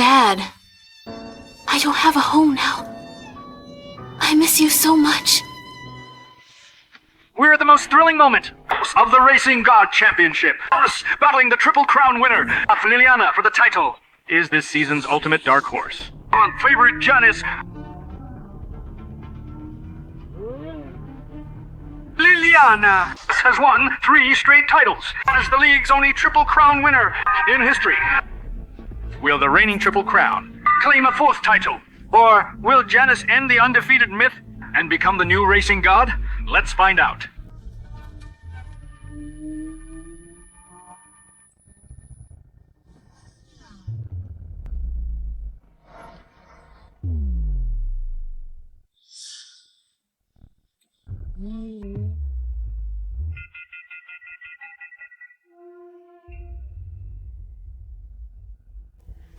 Dad, I don't have a home now. I miss you so much. We're at the most thrilling moment of the Racing God Championship. Battling the Triple Crown winner of Liliana for the title is this season's ultimate dark horse. On favorite Janice, Liliana has won 3 straight titles and is the league's only Triple Crown winner in history. Will the reigning Triple Crown claim a 4th title? Or will Janice end the undefeated myth and become the new racing god? Let's find out.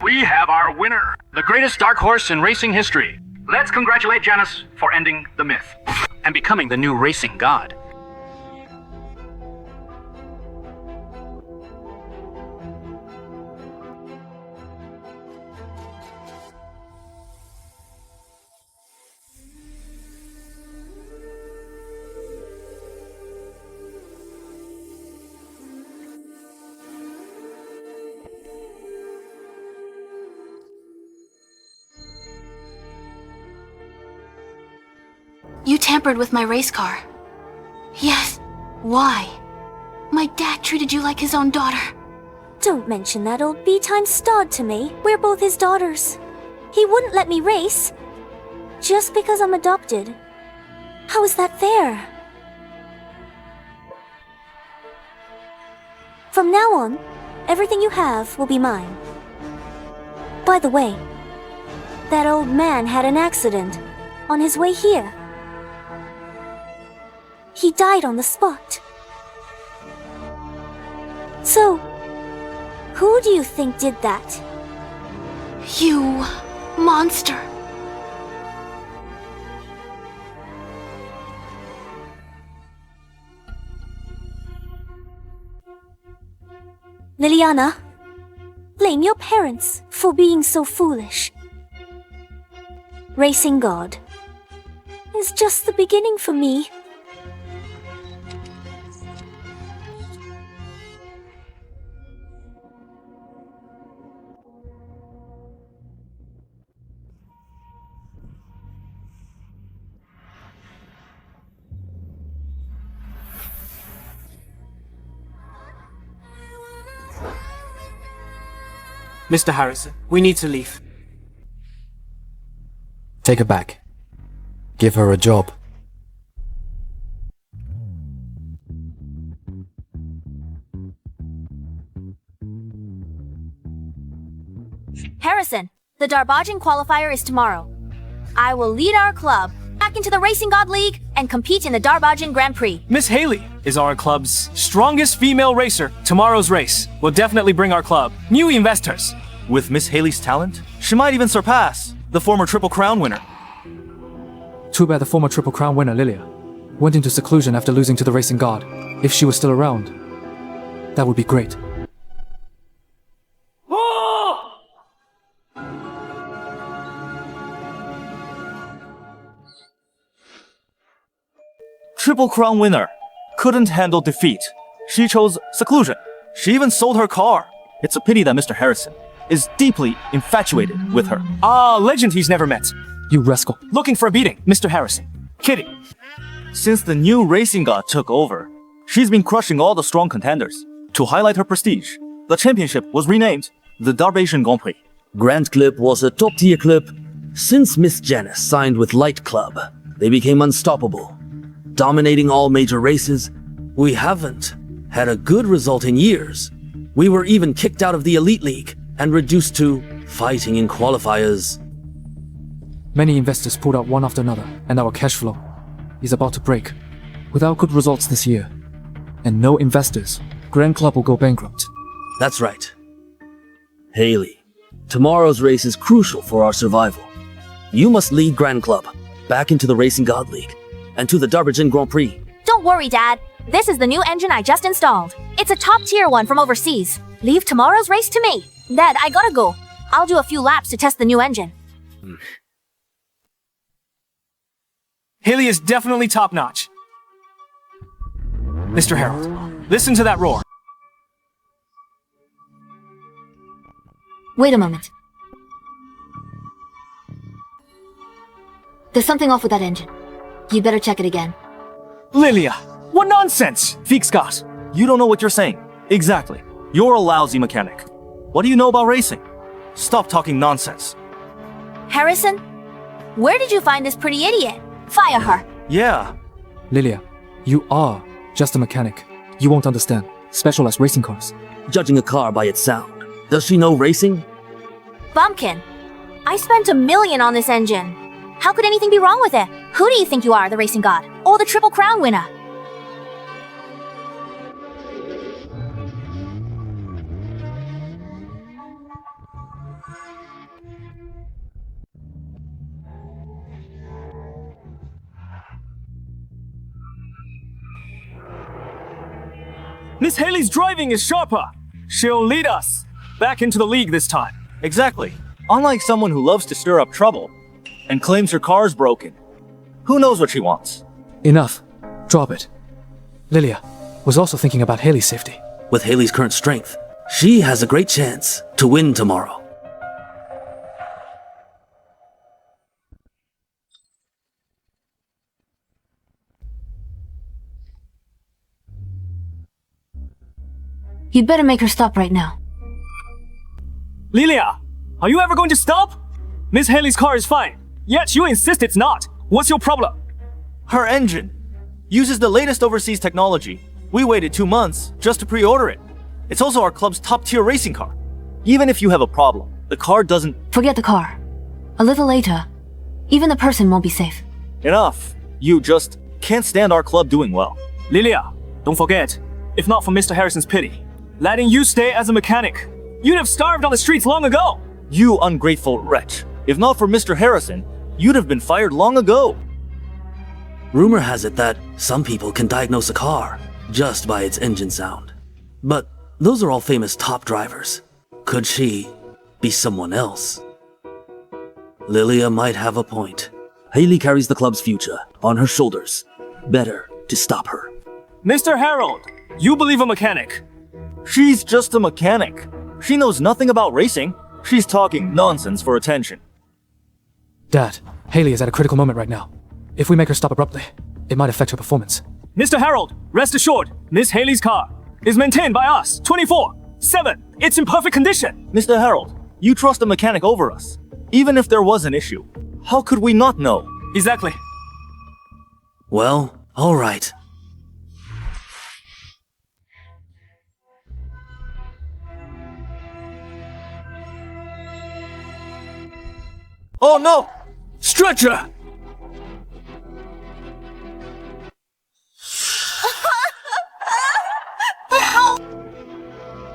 We have our winner, the greatest dark horse in racing history. Let's congratulate Janice for ending the myth and becoming the new racing god. You tampered with my race car. Yes. Why? My dad treated you like his own daughter. Don't mention that old B-time stud to me. We're both his daughters. He wouldn't let me race. Just because I'm adopted. How is that fair? From now on, everything you have will be mine. By the way, that old man had an accident on his way here. He died on the spot. So, who do you think did that? You monster. Liliana, blame your parents for being so foolish. Racing God is just the beginning for me. Mr. Harrison, we need to leave. Take her back. Give her a job. Harrison, the Darbaijan qualifier is tomorrow. I will lead our club back into the Racing God League and compete in the Darbaijan Grand Prix. Miss Haley is our club's strongest female racer. Tomorrow's race will definitely bring our club new investors. With Miss Haley's talent, she might even surpass the former Triple Crown winner. Too bad the former Triple Crown winner, Lilia, went into seclusion after losing to the Racing God. If she was still around, that would be great. Triple Crown winner couldn't handle defeat. She chose seclusion. She even sold her car. It's a pity that Mr. Harrison is deeply infatuated with her. Legend he's never met. You rascal. Looking for a beating, Mr. Harrison. Kidding. Since the new racing god took over, she's been crushing all the strong contenders. To highlight her prestige, the championship was renamed the Darbaijan Grand Prix. Grand Clip was a top-tier clip. Since Miss Janice signed with Light Club, they became unstoppable, dominating all major races. We haven't had a good result in years. We were even kicked out of the Elite League and reduced to fighting in qualifiers. Many investors pulled out one after another, and our cash flow is about to break. Without good results this year, and no investors, Grand Club will go bankrupt. That's right. Haley, tomorrow's race is crucial for our survival. You must lead Grand Club back into the Racing God League and to the Darbaijan Grand Prix. Don't worry, Dad. This is the new engine I just installed. It's a top-tier one from overseas. Leave tomorrow's race to me. Dad, I gotta go. I'll do a few laps to test the new engine. Haley is definitely top-notch. Mr. Harold, listen to that roar. Wait a moment. There's something off with that engine. You'd better check it again. Lilia, what nonsense! Feek Scott, you don't know what you're saying. Exactly. You're a lousy mechanic. What do you know about racing? Stop talking nonsense. Harrison, where did you find this pretty idiot? Fire her. Yeah. Lilia, you are just a mechanic. You won't understand. Specialized racing cars. Judging a car by its sound. Does she know racing? Bumpkin, I spent $1 million on this engine. How could anything be wrong with it? Who do you think you are, the racing god? Or the Triple Crown winner? Miss Haley's driving is sharper. She'll lead us back into the league this time. Exactly. Unlike someone who loves to stir up trouble and claims her car's broken. Who knows what she wants? Enough. Drop it. Lilia was also thinking about Haley's safety. With Haley's current strength, she has a great chance to win tomorrow. You'd better make her stop right now. Lilia, are you ever going to stop? Miss Haley's car is fine, yet you insist it's not. What's your problem? Her engine uses the latest overseas technology. We waited 2 months just to pre-order it. It's also our club's top-tier racing car. Even if you have a problem, the car doesn't... Forget the car. A little later, even the person won't be safe. Enough. You just can't stand our club doing well. Lilia, don't forget, if not for Mr. Harrison's pity, letting you stay as a mechanic, you'd have starved on the streets long ago. You ungrateful wretch. If not for Mr. Harrison, you'd have been fired long ago. Rumor has it that some people can diagnose a car just by its engine sound. But those are all famous top drivers. Could she be someone else? Lilia might have a point. Haley carries the club's future on her shoulders. Better to stop her. Mr. Harold, you believe a mechanic. She's just a mechanic. She knows nothing about racing. She's talking nonsense for attention. Dad, Haley is at a critical moment right now. If we make her stop abruptly, it might affect her performance. Mr. Harold, rest assured, Miss Haley's car is maintained by us 24/7. It's in perfect condition. Mr. Harold, you trust a mechanic over us. Even if there was an issue, how could we not know? Exactly. Well, all right. Oh no! Stretcher!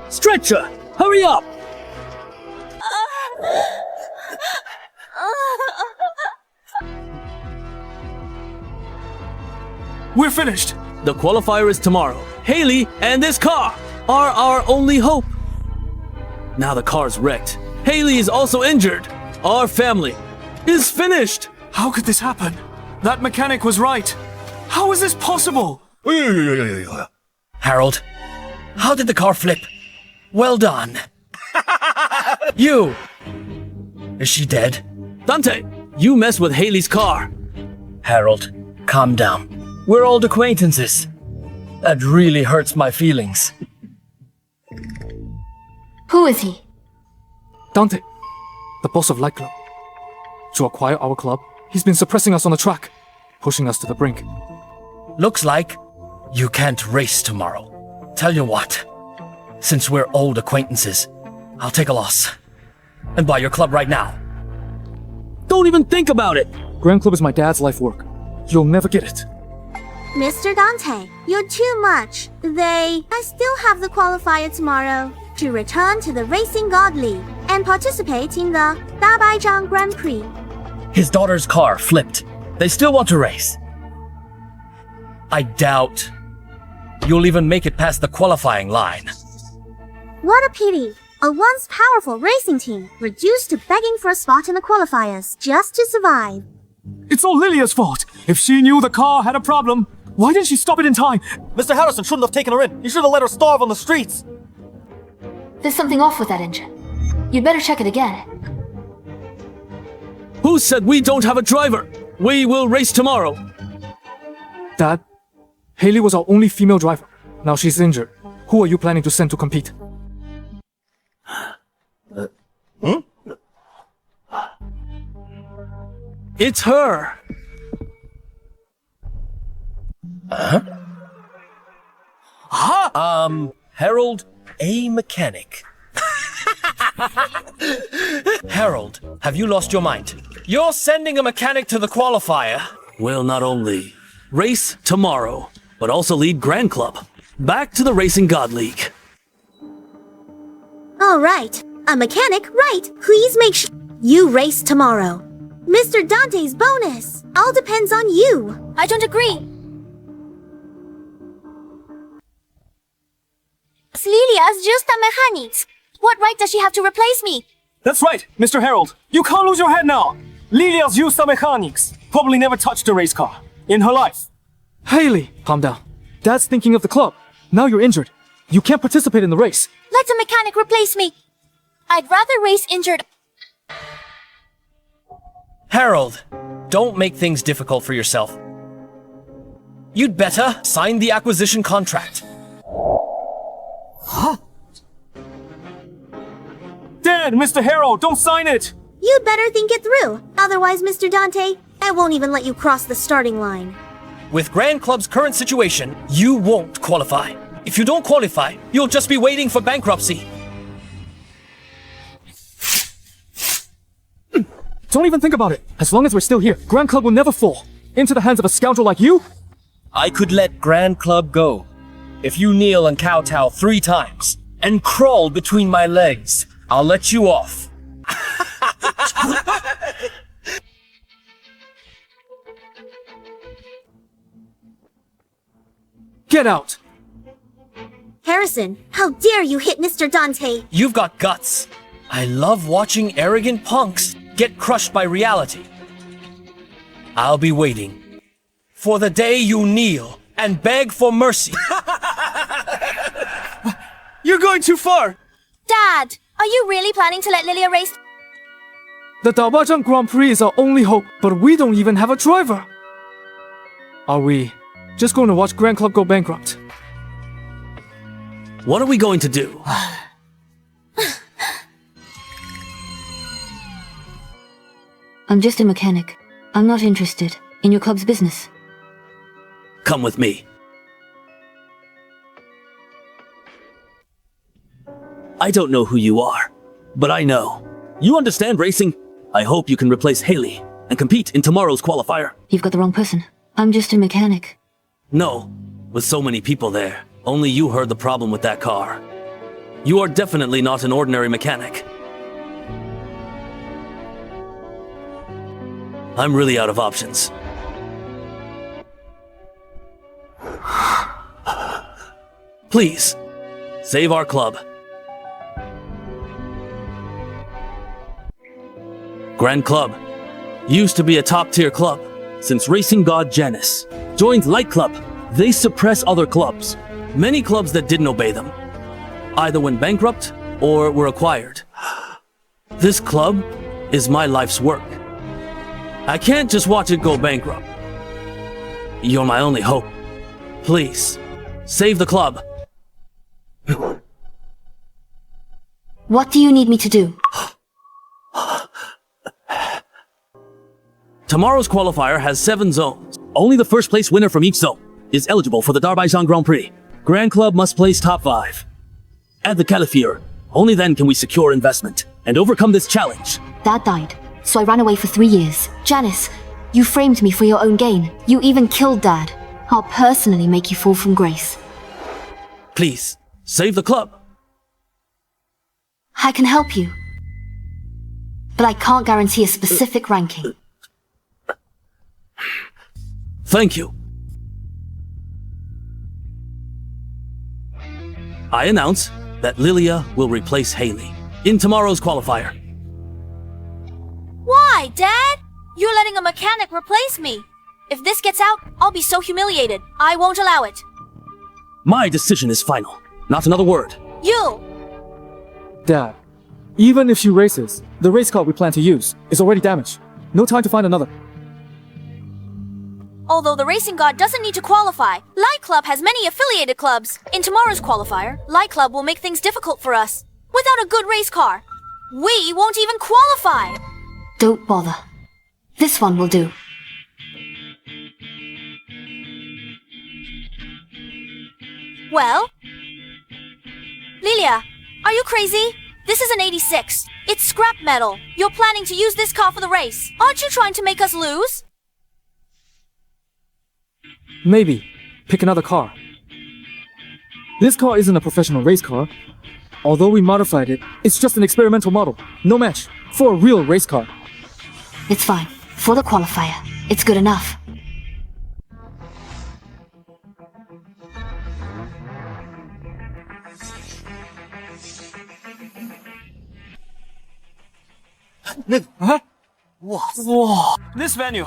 Stretcher! Hurry up! We're finished! The qualifier is tomorrow. Haley and this car are our only hope. Now the car's wrecked. Haley is also injured. Our family is finished. How could this happen? That mechanic was right. How is this possible? Harold, how did the car flip? Well done. You! Is she dead? Dante, you mess with Haley's car. Harold, calm down. We're old acquaintances. That really hurts my feelings. Who is he? Dante, the boss of Light Club. To acquire our club, he's been suppressing us on the track, pushing us to the brink. Looks like you can't race tomorrow. Tell you what, since we're old acquaintances, I'll take a loss and buy your club right now. Don't even think about it. Grand Club is my dad's life work. You'll never get it. Mr. Dante, you're too much. I still have the qualifier tomorrow to return to the Racing God League and participate in the Darbaijan Grand Prix. His daughter's car flipped. They still want to race. I doubt you'll even make it past the qualifying line. What a pity. A once powerful racing team reduced to begging for a spot in the qualifiers just to survive. It's all Lilia's fault. If she knew the car had a problem, why didn't she stop it in time? Mr. Harrison shouldn't have taken her in. He should have let her starve on the streets. There's something off with that engine. You'd better check it again. Who said we don't have a driver? We will race tomorrow. Dad, Haley was our only female driver. Now she's injured. Who are you planning to send to compete? It's her. Harold, a mechanic. Harold, have you lost your mind? You're sending a mechanic to the qualifier. Will not only race tomorrow, but also lead Grand Club back to the Racing God League. All right, a mechanic, right? Please make sure you race tomorrow. Mr. Dante's bonus. All depends on you. I don't agree. Lilia's just a mechanic. What right does she have to replace me? That's right, Mr. Harold. You can't lose your head now. Lilia's used some mechanics. Probably never touched a race car in her life. Haley! Calm down. Dad's thinking of the club. Now you're injured. You can't participate in the race. Let a mechanic replace me. I'd rather race injured. Harold, don't make things difficult for yourself. You'd better sign the acquisition contract. Dad, Mr. Harold, don't sign it! You'd better think it through. Otherwise, Mr. Dante, I won't even let you cross the starting line. With Grand Club's current situation, you won't qualify. If you don't qualify, you'll just be waiting for bankruptcy. Don't even think about it. As long as we're still here, Grand Club will never fall. Into the hands of a scoundrel like you? I could let Grand Club go if you kneel and kowtow 3 times and crawl between my legs. I'll let you off. Get out! Harrison, how dare you hit Mr. Dante? You've got guts. I love watching arrogant punks get crushed by reality. I'll be waiting for the day you kneel and beg for mercy. You're going too far. Dad, are you really planning to let Lilia race? The Darbaijan Grand Prix is our only hope, but we don't even have a driver. Are we just going to watch Grand Club go bankrupt? What are we going to do? I'm just a mechanic. I'm not interested in your club's business. Come with me. I don't know who you are, but I know. You understand racing? I hope you can replace Haley and compete in tomorrow's qualifier. You've got the wrong person. I'm just a mechanic. No, with so many people there, only you heard the problem with that car. You are definitely not an ordinary mechanic. I'm really out of options. Please, save our club. Grand Club used to be a top-tier club. Since racing god Janice joined Light Club, they suppress other clubs. Many clubs that didn't obey them either went bankrupt or were acquired. This club is my life's work. I can't just watch it go bankrupt. You're my only hope. Please, save the club. What do you need me to do? Tomorrow's qualifier has 7 zones. Only the first place winner from each zone is eligible for the Darbaijan Grand Prix. Grand Club must place top 5. At the qualifier, only then can we secure investment and overcome this challenge. Dad died, so I ran away for 3 years. Janice, you framed me for your own gain. You even killed Dad. I'll personally make you fall from grace. Please, save the club. I can help you, but I can't guarantee a specific ranking. Thank you. I announce that Lilia will replace Haley in tomorrow's qualifier. Why, Dad? You're letting a mechanic replace me. If this gets out, I'll be so humiliated. I won't allow it. My decision is final. Not another word. You! Dad, even if she races, the race car we plan to use is already damaged. No time to find another. Although the racing god doesn't need to qualify, Light Club has many affiliated clubs. In tomorrow's qualifier, Light Club will make things difficult for us. Without a good race car, we won't even qualify. Don't bother. This one will do. Well? Lilia, are you crazy? This is an 86. It's scrap metal. You're planning to use this car for the race. Aren't you trying to make us lose? Maybe. Pick another car. This car isn't a professional race car. Although we modified it, it's just an experimental model. No match for a real race car. It's fine. For the qualifier, it's good enough. Huh? Whoa. This venue.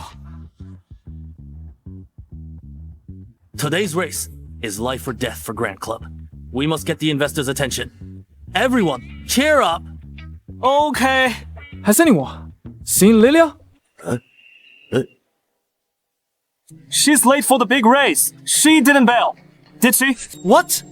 Today's race is life or death for Grand Club. We must get the investors' attention. Everyone, cheer up! Okay. Has anyone seen Lilia? She's late for the big race. She didn't bail. Did she? What?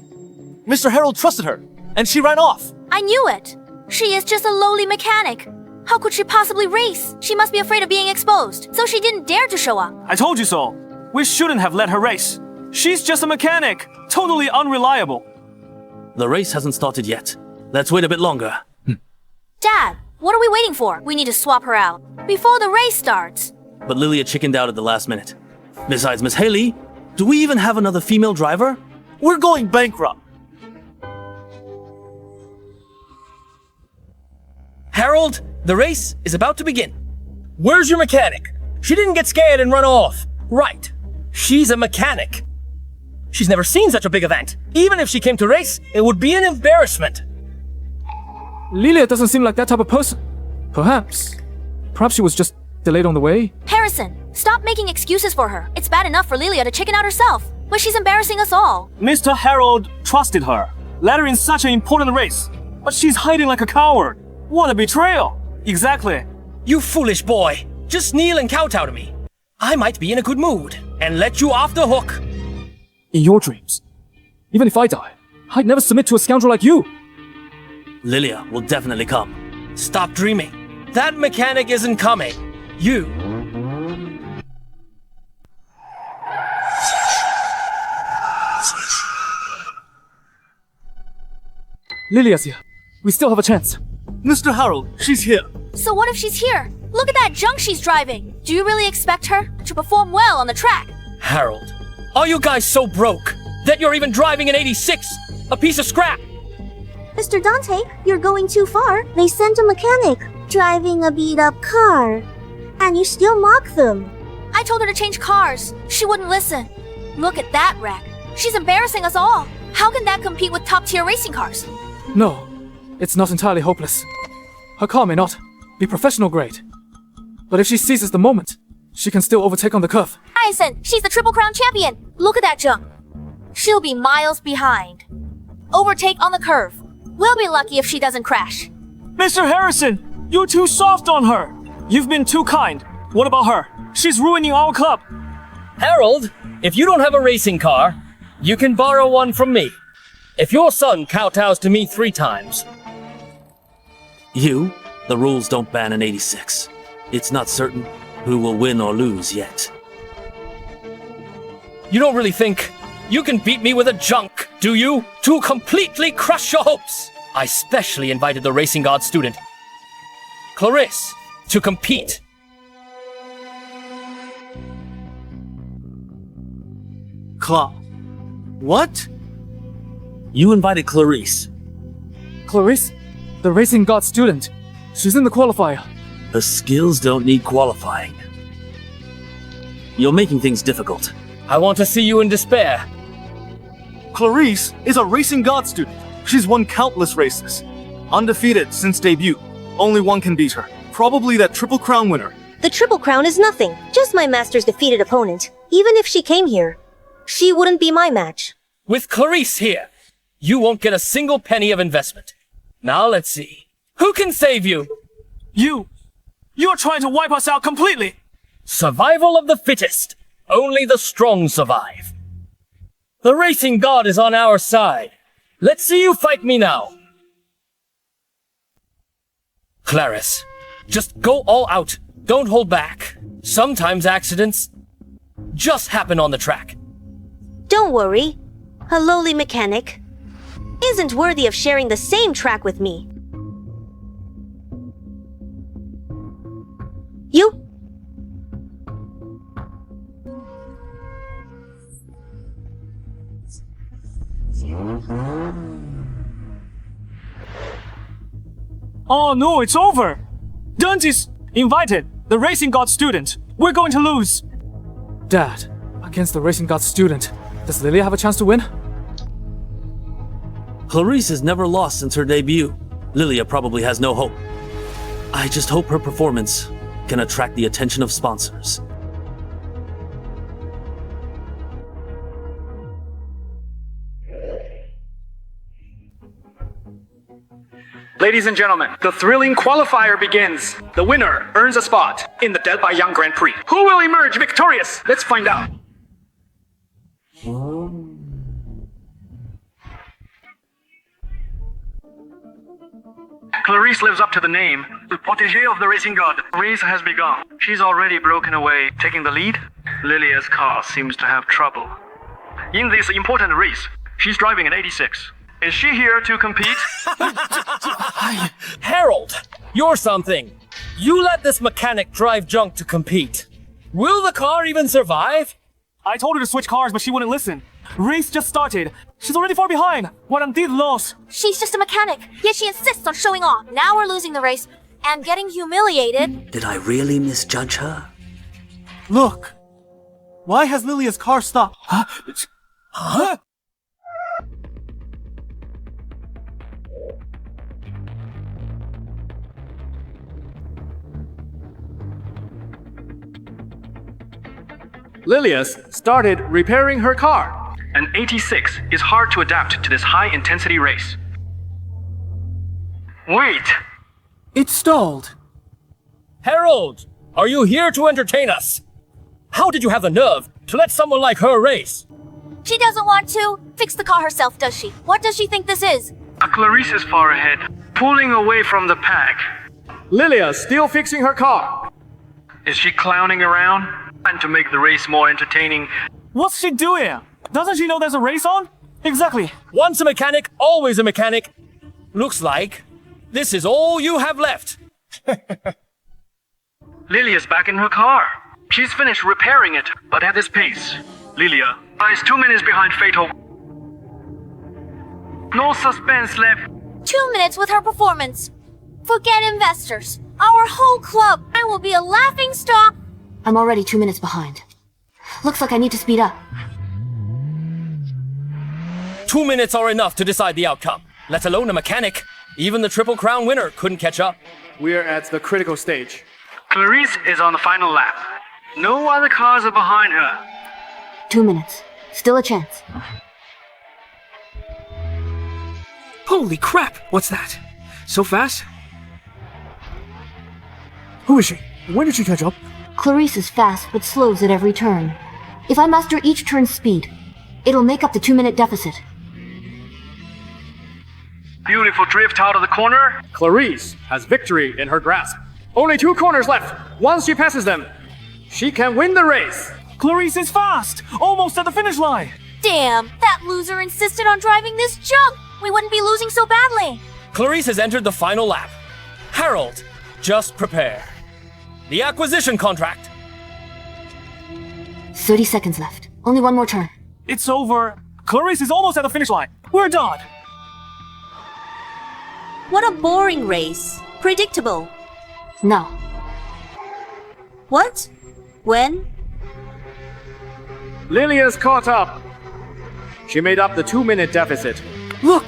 Mr. Harold trusted her, and she ran off. I knew it. She is just a lowly mechanic. How could she possibly race? She must be afraid of being exposed, so she didn't dare to show up. I told you so. We shouldn't have let her race. She's just a mechanic. Totally unreliable. The race hasn't started yet. Let's wait a bit longer. Dad, what are we waiting for? We need to swap her out before the race starts. But Lilia chickened out at the last minute. Besides Miss Haley, do we even have another female driver? We're going bankrupt. Harold, the race is about to begin. Where's your mechanic? She didn't get scared and run off. Right. She's a mechanic. She's never seen such a big event. Even if she came to race, it would be an embarrassment. Lilia doesn't seem like that type of person. Perhaps she was just delayed on the way. Harrison, stop making excuses for her. It's bad enough for Lilia to chicken out herself, but she's embarrassing us all. Mr. Harold trusted her. Let her in such an important race. But she's hiding like a coward. What a betrayal. Exactly. You foolish boy. Just kneel and kowtow to me. I might be in a good mood and let you off the hook. In your dreams. Even if I die, I'd never submit to a scoundrel like you. Lilia will definitely come. Stop dreaming. That mechanic isn't coming. You. Lilia's here. We still have a chance. Mr. Harold, she's here. So what if she's here? Look at that junk she's driving. Do you really expect her to perform well on the track? Harold, are you guys so broke that you're even driving an 86? A piece of scrap? Mr. Dante, you're going too far. They sent a mechanic driving a beat-up car. And you still mock them. I told her to change cars. She wouldn't listen. Look at that wreck. She's embarrassing us all. How can that compete with top-tier racing cars? No, it's not entirely hopeless. Her car may not be professional grade. But if she seizes the moment, she can still overtake on the curve. Harrison, she's the Triple Crown champion. Look at that jump. She'll be miles behind. Overtake on the curve. We'll be lucky if she doesn't crash. Mr. Harrison, you're too soft on her. You've been too kind. What about her? She's ruining our club. Harold, if you don't have a racing car, you can borrow one from me. If your son kowtows to me 3 times. The rules don't ban an 86. It's not certain who will win or lose yet. You don't really think you can beat me with a junk, do you? To completely crush your hopes. I specially invited the Racing God student, Clarisse, to compete. What? You invited Clarisse. Clarisse, the Racing God student. She's in the qualifier. The skills don't need qualifying. You're making things difficult. I want to see you in despair. Clarisse is a Racing God student. She's won countless races. Undefeated since debut. Only one can beat her. Probably that Triple Crown winner. The Triple Crown is nothing. Just my master's defeated opponent. Even if she came here, she wouldn't be my match. With Clarice here, you won't get a single penny of investment. Now let's see. Who can save you? You're trying to wipe us out completely! Survival of the fittest. Only the strong survive. The racing god is on our side. Let's see you fight me now. Clarice, just go all out. Don't hold back. Sometimes accidents just happen on the track. Don't worry. A lowly mechanic isn't worthy of sharing the same track with me. You? Oh no, it's over! Dante's invited, the racing god student. We're going to lose. Dad, against the racing god student, does Lilia have a chance to win? Clarice has never lost since her debut. Lilia probably has no hope. I just hope her performance can attract the attention of sponsors. Ladies and gentlemen, the thrilling qualifier begins. The winner earns a spot in the Darbaijan Grand Prix. Who will emerge victorious? Let's find out. Clarice lives up to the name, the protégé of the racing god. The race has begun. She's already broken away, taking the lead. Lilia's car seems to have trouble. In this important race, she's driving an 86. Is she here to compete? Harold, you're something. You let this mechanic drive junk to compete. Will the car even survive? I told her to switch cars, but she wouldn't listen. Race just started. She's already far behind. Guarantid loss. She's just a mechanic, yet she insists on showing off. Now we're losing the race and getting humiliated. Did I really misjudge her? Look! Why has Lilia's car stopped? Huh? Lilia's started repairing her car. An 86 is hard to adapt to this high-intensity race. Wait! It stalled. Harold, are you here to entertain us? How did you have the nerve to let someone like her race? She doesn't want to fix the car herself, does she? What does she think this is? Clarice is far ahead, pulling away from the pack. Lilia's still fixing her car. Is she clowning around? And to make the race more entertaining. What's she doing? Doesn't she know there's a race on? Exactly. Once a mechanic, always a mechanic. Looks like this is all you have left. Lilia's back in her car. She's finished repairing it, but at this pace, Lilia is 2 minutes behind Fatal. No suspense left. 2 minutes with her performance. Forget investors. Our whole club. I will be a laughing stock. I'm already 2 minutes behind. Looks like I need to speed up. 2 minutes are enough to decide the outcome, let alone a mechanic. Even the Triple Crown winner couldn't catch up. We're at the critical stage. Clarice is on the final lap. No other cars are behind her. 2 minutes. Still a chance. Holy crap! What's that? So fast? Who is she? When did she catch up? Clarice is fast, but slows at every turn. If I master each turn's speed, it'll make up the 2-minute deficit. Beautiful drift out of the corner. Clarice has victory in her grasp. Only 2 corners left. Once she passes them, she can win the race. Clarice is fast! Almost at the finish line! Damn! That loser insisted on driving this junk! We wouldn't be losing so badly! Clarice has entered the final lap. Harold, just prepare. The acquisition contract. 30 seconds left. Only 1 more turn. It's over. Clarice is almost at the finish line. We're done. What a boring race. Predictable. No. What? When? Lilia's caught up. She made up the 2-minute deficit. Look!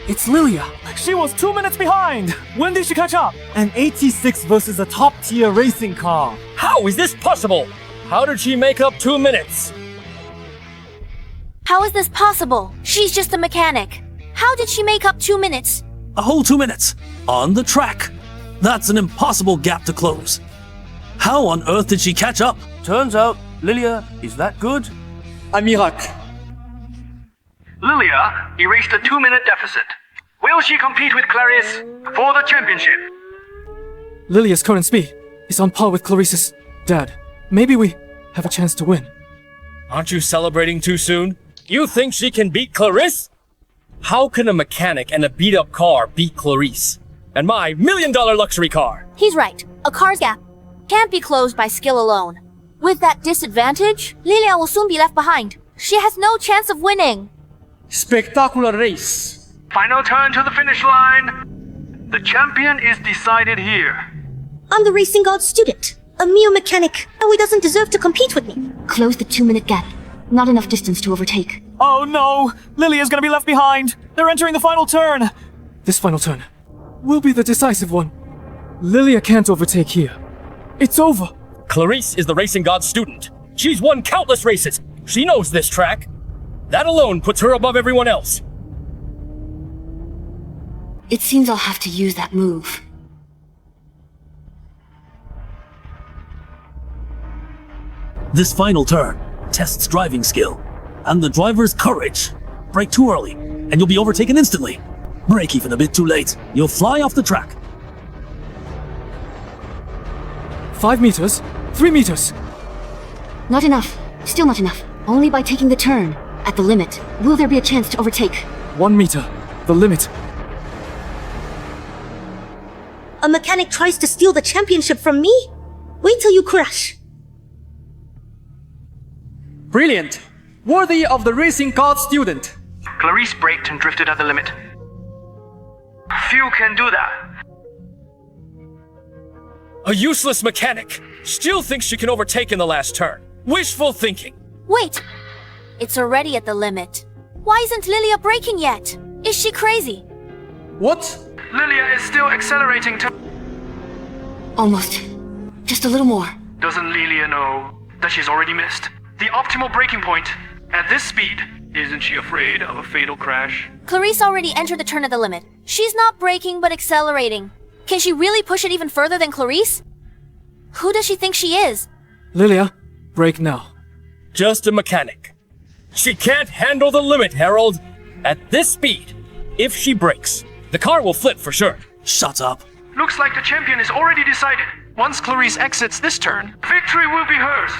It's Lilia. She was 2 minutes behind! When did she catch up? An 86 versus a top-tier racing car. How is this possible? How did she make up 2 minutes? How is this possible? She's just a mechanic. How did she make up 2 minutes? A whole 2 minutes. On the track. That's an impossible gap to close. How on earth did she catch up? Turns out, Lilia is that good? I'm Miraculous. Lilia erased a 2-minute deficit. Will she compete with Clarice for the championship? Lilia's current speed is on par with Clarice's. Dad, maybe we have a chance to win. Aren't you celebrating too soon? You think she can beat Clarice? How can a mechanic and a beat-up car beat Clarice? And my $1 million luxury car? He's right. A car's gap can't be closed by skill alone. With that disadvantage, Lilia will soon be left behind. She has no chance of winning. Spectacular race. Final turn to the finish line. The champion is decided here. I'm the racing god's student, a mere mechanic. Now he doesn't deserve to compete with me. Close the 2-minute gap. Not enough distance to overtake. Oh no! Lilia's gonna be left behind! They're entering the final turn! This final turn will be the decisive one. Lilia can't overtake here. It's over. Clarice is the racing god's student. She's won countless races. She knows this track. That alone puts her above everyone else. It seems I'll have to use that move. This final turn tests driving skill and the driver's courage. Brake too early, and you'll be overtaken instantly. Brake even a bit too late, you'll fly off the track. 5 meters, 3 meters. Not enough. Still not enough. Only by taking the turn. At the limit, will there be a chance to overtake? 1 meter, the limit. A mechanic tries to steal the championship from me? Wait till you crash. Brilliant. Worthy of the racing god student. Clarice braked and drifted at the limit. Few can do that. A useless mechanic still thinks she can overtake in the last turn. Wishful thinking. Wait! It's already at the limit. Why isn't Lilia braking yet? Is she crazy? What? Lilia is still accelerating to... Almost. Just a little more. Doesn't Lilia know that she's already missed the optimal braking point at this speed? Isn't she afraid of a fatal crash? Clarice already entered the turn at the limit. She's not braking but accelerating. Can she really push it even further than Clarice? Who does she think she is? Lilia, brake now. Just a mechanic. She can't handle the limit, Harold. At this speed, if she brakes, the car will flip for sure. Shut up. Looks like the champion is already decided. Once Clarice exits this turn, victory will be hers.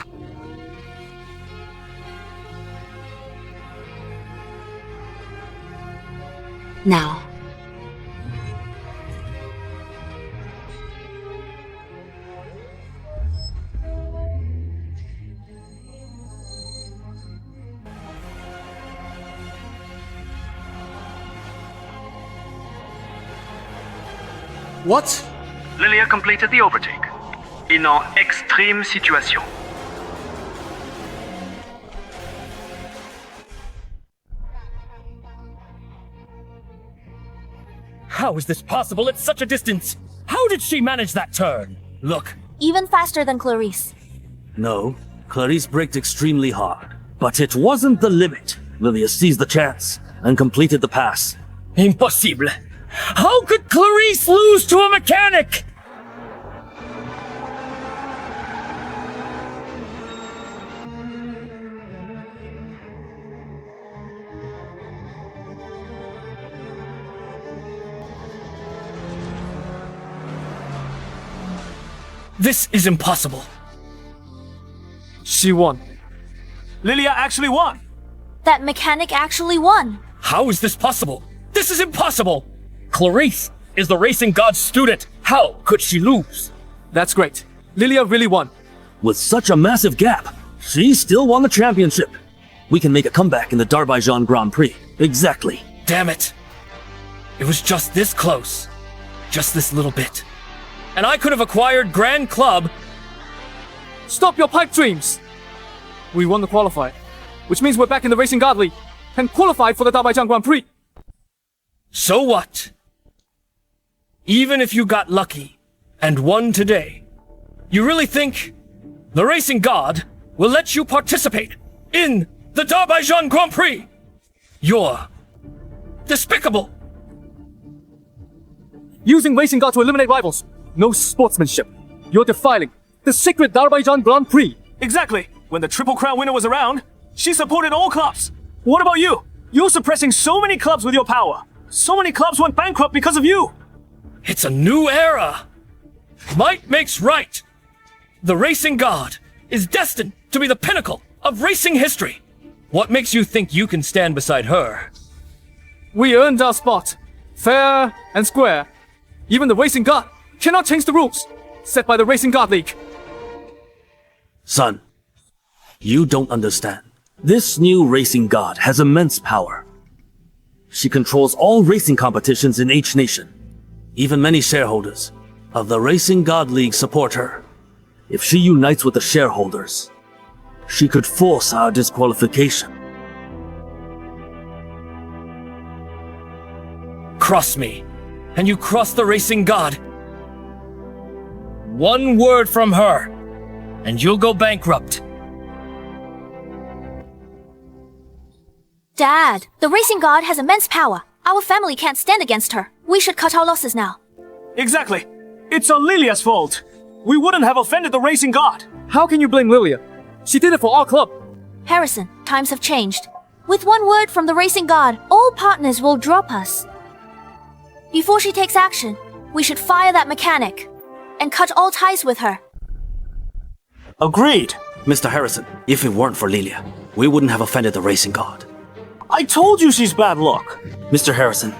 Now. What? Lilia completed the overtake. In an extreme situation. How is this possible at such a distance? How did she manage that turn? Look. Even faster than Clarice. No, Clarice braked extremely hard. But it wasn't the limit. Lilia seized the chance and completed the pass. Impossible. How could Clarice lose to a mechanic? This is impossible. She won. Lilia actually won! That mechanic actually won. How is this possible? This is impossible! Clarice is the racing god's student. How could she lose? That's great. Lilia really won. With such a massive gap, she still won the championship. We can make a comeback in the Darbaijan Grand Prix. Exactly. Damn it. It was just this close. Just this little bit. And I could have acquired Grand Club. Stop your pipe dreams! We won the qualifier, which means we're back in the Racing God League and qualified for the Darbaijan Grand Prix. So what? Even if you got lucky and won today, you really think the racing god will let you participate in the Darbaijan Grand Prix? You're despicable. Using racing god to eliminate rivals. No sportsmanship. You're defiling the secret Darbaijan Grand Prix. Exactly. When the Triple Crown winner was around, she supported all clubs. What about you? You're suppressing so many clubs with your power. So many clubs went bankrupt because of you. It's a new era. Might makes right. The racing god is destined to be the pinnacle of racing history. What makes you think you can stand beside her? We earned our spot. Fair and square. Even the racing god cannot change the rules set by the Racing God League. Son, you don't understand. This new racing god has immense power. She controls all racing competitions in H Nation. Even many shareholders of the Racing God League support her. If she unites with the shareholders, she could force our disqualification. Cross me, and you cross the racing god. One word from her, and you'll go bankrupt. Dad, the racing god has immense power. Our family can't stand against her. We should cut our losses now. Exactly. It's all Lilia's fault. We wouldn't have offended the racing god. How can you blame Lilia? She did it for our club. Harrison, times have changed. With one word from the racing god, all partners will drop us. Before she takes action, we should fire that mechanic and cut all ties with her. Agreed. Mr. Harrison, if it weren't for Lilia, we wouldn't have offended the racing god. I told you she's bad luck. Mr. Harrison,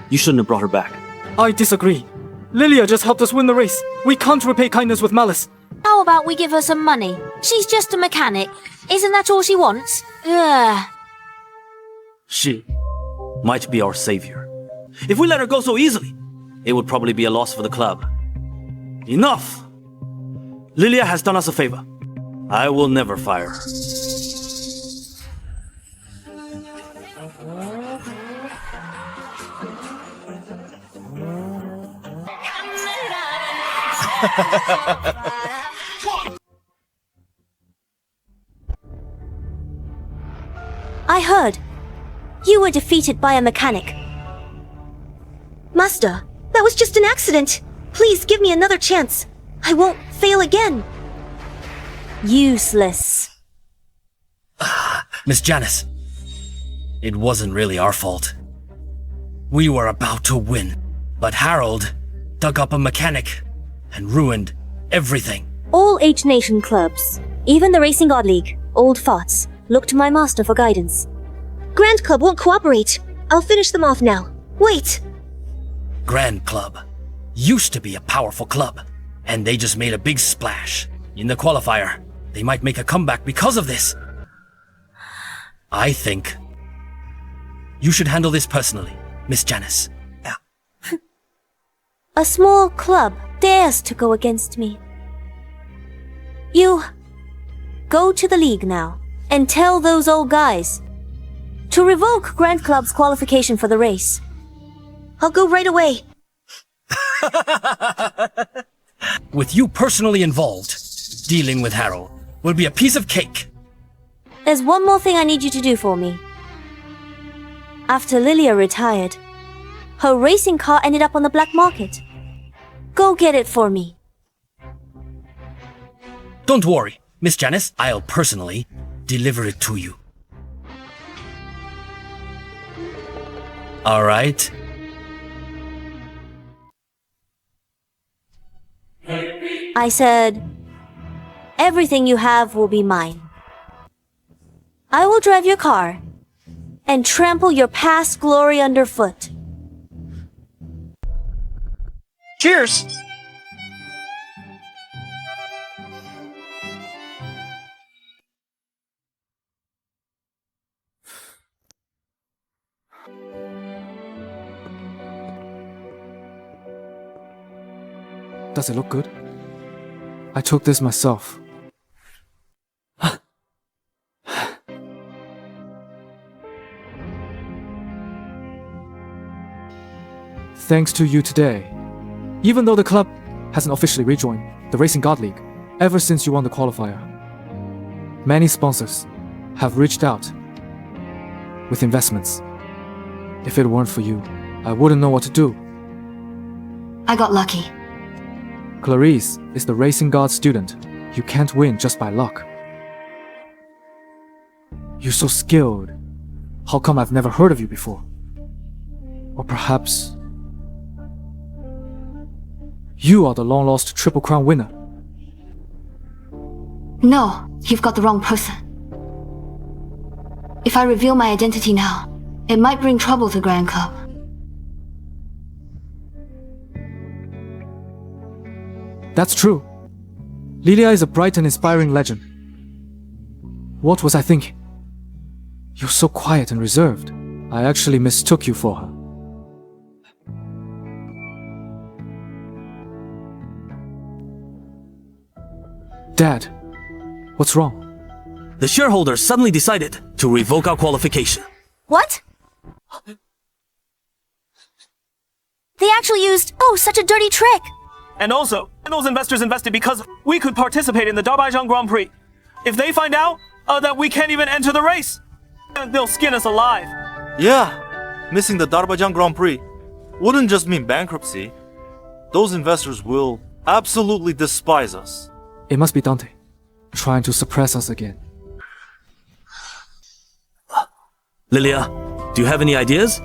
you shouldn't have brought her back. I disagree. Lilia just helped us win the race. We can't repay kindness with malice. How about we give her some money? She's just a mechanic. Isn't that all she wants? Ugh. She might be our savior. If we let her go so easily, it would probably be a loss for the club. Enough! Lilia has done us a favor. I will never fire her. I heard. You were defeated by a mechanic. Master, that was just an accident. Please give me another chance. I won't fail again. Useless. Miss Janice, it wasn't really our fault. We were about to win, but Harold dug up a mechanic and ruined everything. All H Nation clubs, even the Racing God League, old farts, look to my master for guidance. Grand Club won't cooperate. I'll finish them off now. Wait! Grand Club used to be a powerful club, and they just made a big splash. In the qualifier, they might make a comeback because of this. I think you should handle this personally, Miss Janice. A small club dares to go against me. You go to the league now and tell those old guys to revoke Grand Club's qualification for the race. I'll go right away. With you personally involved, dealing with Harold will be a piece of cake. There's one more thing I need you to do for me. After Lilia retired, her racing car ended up on the black market. Go get it for me. Don't worry, Miss Janice. I'll personally deliver it to you. All right. I said, everything you have will be mine. I will drive your car and trample your past glory underfoot. Cheers! Does it look good? I took this myself. thanks to you today. Even though the club hasn't officially rejoined the Racing God League ever since you won the qualifier, many sponsors have reached out with investments. If it weren't for you, I wouldn't know what to do. I got lucky. Clarice is the Racing God student. You can't win just by luck. You're so skilled. How come I've never heard of you before? Or perhaps you are the long-lost Triple Crown winner. No, you've got the wrong person. If I reveal my identity now, it might bring trouble to Grand Club. That's true. Lilia is a bright and inspiring legend. What was I thinking? You're so quiet and reserved. I actually mistook you for her. Dad, what's wrong? The shareholders suddenly decided to revoke our qualification. What? They actually used, such a dirty trick! And also, those investors invested because we could participate in the Darbaijan Grand Prix. If they find out that we can't even enter the race, they'll skin us alive. Yeah, missing the Darbaijan Grand Prix wouldn't just mean bankruptcy. Those investors will absolutely despise us. It must be Dante, trying to suppress us again. Lilia, do you have any ideas?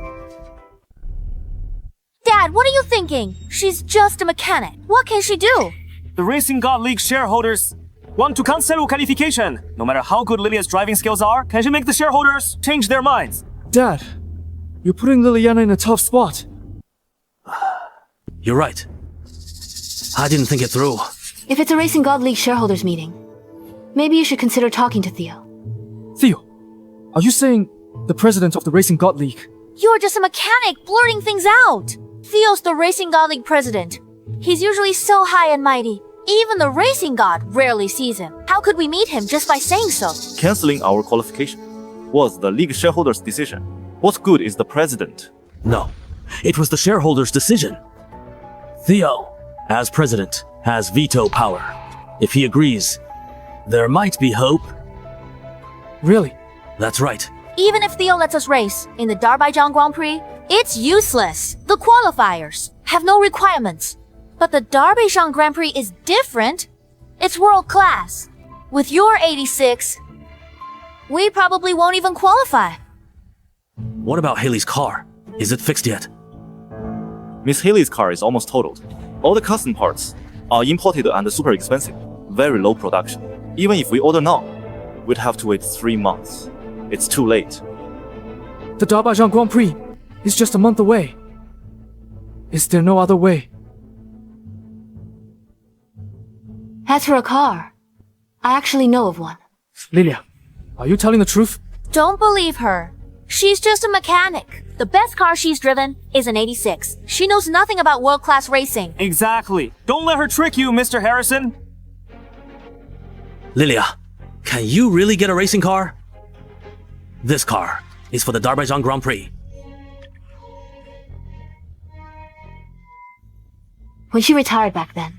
Dad, what are you thinking? She's just a mechanic. What can she do? The Racing God League shareholders want to cancel qualification. No matter how good Lilia's driving skills are, can she make the shareholders change their minds? Dad, you're putting Liliana in a tough spot. You're right. I didn't think it through. If it's a Racing God League shareholders meeting, maybe you should consider talking to Theo. Theo, are you saying the president of the Racing God League? You're just a mechanic blurting things out. Theo's the Racing God League president. He's usually so high and mighty. Even the Racing God rarely sees him. How could we meet him just by saying so? Canceling our qualification was the league shareholders' decision. What good is the president? No, it was the shareholders' decision. Theo, as president, has veto power. If he agrees, there might be hope. Really? That's right. Even if Theo lets us race in the Darbaijan Grand Prix, it's useless. The qualifiers have no requirements. But the Darbaijan Grand Prix is different. It's world class. With your 86, we probably won't even qualify. What about Haley's car? Is it fixed yet? Miss Haley's car is almost totaled. All the custom parts are imported and super expensive. Very low production. Even if we order now, we'd have to wait 3 months. It's too late. The Darbaijan Grand Prix is just a month away. Is there no other way? As for a car, I actually know of one. Lilia, are you telling the truth? Don't believe her. She's just a mechanic. The best car she's driven is an 86. She knows nothing about world-class racing. Exactly. Don't let her trick you, Mr. Harrison. Lilia, can you really get a racing car? This car is for the Darbaijan Grand Prix. When she retired back then,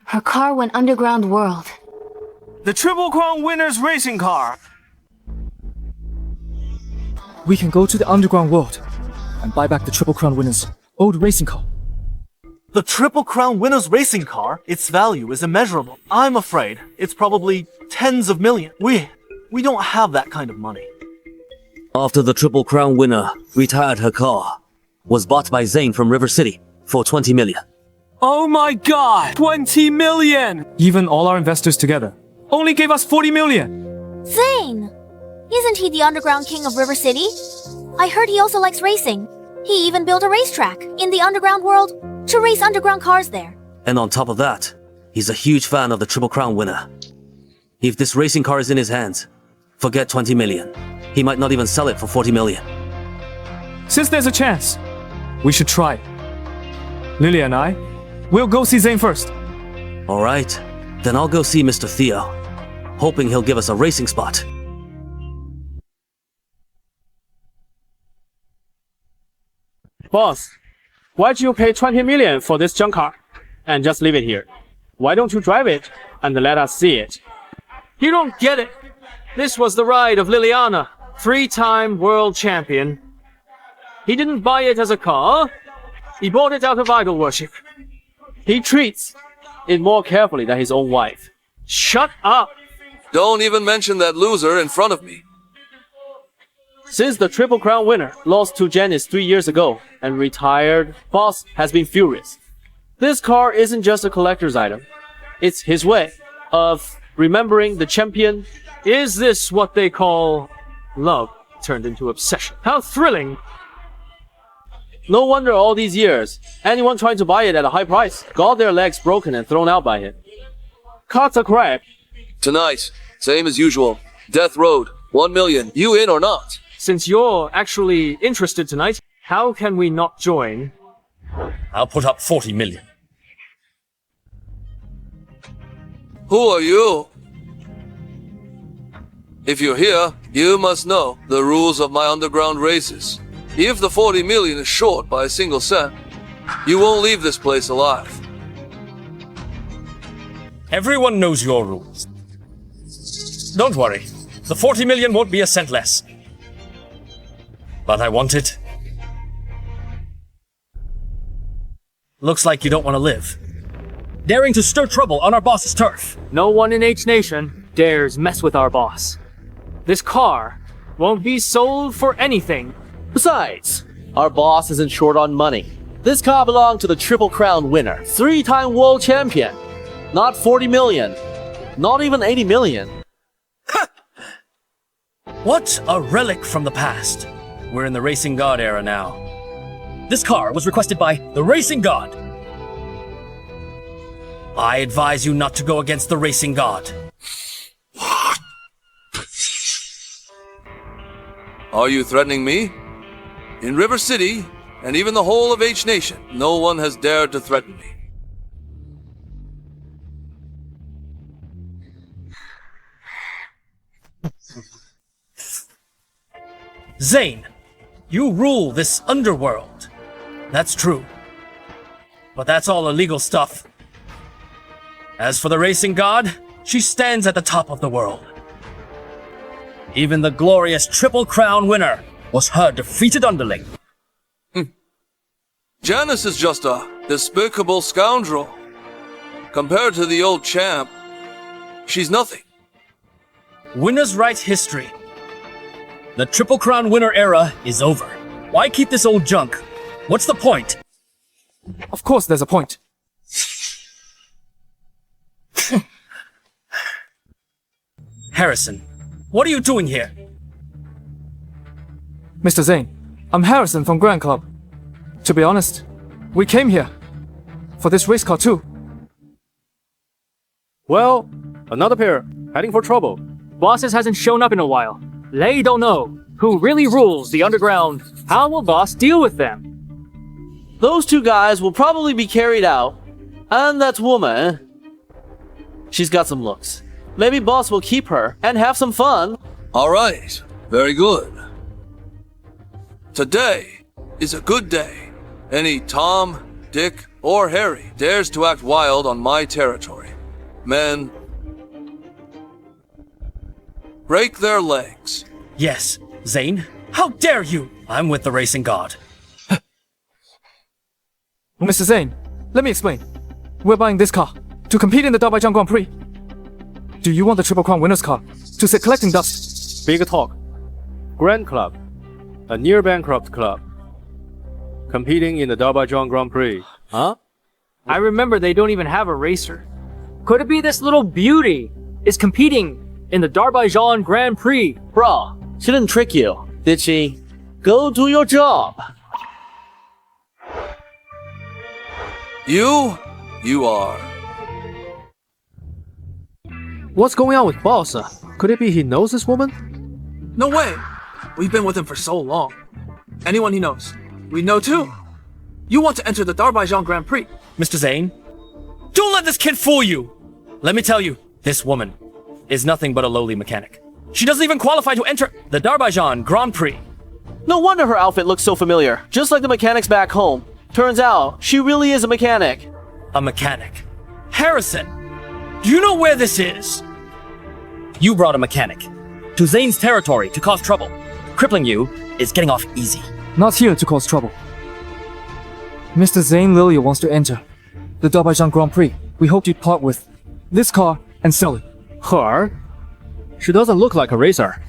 her car went underground world. The Triple Crown winner's racing car. We can go to the underground world and buy back the Triple Crown winner's old racing car. The Triple Crown winner's racing car, its value is immeasurable. I'm afraid it's probably tens of millions. We don't have that kind of money. After the Triple Crown winner retired her car, was bought by Zane from River City for 20 million. Oh my god! 20 million! Even all our investors together only gave us 40 million. Zane! Isn't he the underground king of River City? I heard he also likes racing. He even built a racetrack in the underground world to race underground cars there. And on top of that, he's a huge fan of the Triple Crown winner. If this racing car is in his hands, forget 20 million. He might not even sell it for 40 million. Since there's a chance, we should try it. Lilia and I, we'll go see Zane first. Alright, then I'll go see Mr. Theo, hoping he'll give us a racing spot. Boss, Why'd you pay 20 million for this junk car and just leave it here? Why don't you drive it and let us see it? You don't get it. This was the ride of Liliana, 3-time world champion. He didn't buy it as a car. He bought it out of idol worship. He treats it more carefully than his own wife. Shut up! Don't even mention that loser in front of me. Since the Triple Crown winner lost to Janice 3 years ago and retired, Boss has been furious. This car isn't just a collector's item. It's his way of remembering the champion. Is this what they call love turned into obsession? How thrilling! No wonder all these years, anyone trying to buy it at a high price got their legs broken and thrown out by it. Cuts a crap. Tonight, same as usual. Death Road, 1 million. You in or not? Since you're actually interested tonight, how can we not join? I'll put up 40 million. Who are you? If you're here, you must know the rules of my underground races. If the 40 million is short by a single cent, you won't leave this place alive. Everyone knows your rules. Don't worry, the 40 million won't be a cent less. But I want it. Looks like you don't want to live. Daring to stir trouble on our boss's turf. No one in H Nation dares mess with our boss. This car won't be sold for anything. Besides, our boss isn't short on money. This car belonged to the Triple Crown winner, 3-time world champion. Not 40 million. Not even 80 million. What a relic from the past. We're in the Racing God era now. This car was requested by the Racing God. I advise you not to go against the Racing God. Are you threatening me? In River City, and even the whole of H Nation, no one has dared to threaten me. Zane, you rule this underworld. That's true. But that's all illegal stuff. As for the Racing God, she stands at the top of the world. Even the glorious Triple Crown winner was her defeated underling. Janice is just a despicable scoundrel. Compared to the old champ, she's nothing. Winners write history. The Triple Crown winner era is over. Why keep this old junk? What's the point? Of course there's a point. Harrison, what are you doing here? Mr. Zane, I'm Harrison from Grand Club. To be honest, we came here for this race car too. Well, another pair, heading for trouble. Bosses hasn't shown up in a while. They don't know who really rules the underground. How will Boss deal with them? Those two guys will probably be carried out. And that woman, she's got some looks. Maybe Boss will keep her and have some fun. All right, very good. Today is a good day. Any Tom, Dick, or Harry dares to act wild on my territory. Men, break their legs. Yes, Zane, how dare you? I'm with the Racing God. Mr. Zane, let me explain. We're buying this car to compete in the Darbaijan Grand Prix. Do you want the Triple Crown winner's car to sit collecting dust? Big talk. Grand Club, a near bankrupt club, competing in the Darbaijan Grand Prix. Huh? I remember they don't even have a racer. Could it be this little beauty is competing in the Darbaijan Grand Prix? Bro, she didn't trick you, did she? Go do your job. You are. What's going on with Boss? Could it be he knows this woman? No way! We've been with him for so long. Anyone he knows, we know too. You want to enter the Darbaijan Grand Prix. Mr. Zane, don't let this kid fool you! Let me tell you, this woman is nothing but a lowly mechanic. She doesn't even qualify to enter the Darbaijan Grand Prix. No wonder her outfit looks so familiar, just like the mechanics back home. Turns out, she really is a mechanic. A mechanic. Harrison! Do you know where this is? You brought a mechanic to Zane's territory to cause trouble. Crippling you is getting off easy. Not here to cause trouble. Mr. Zane Lilia wants to enter the Darbaijan Grand Prix. We hoped you'd part with this car and sell it. Her? She doesn't look like a racer.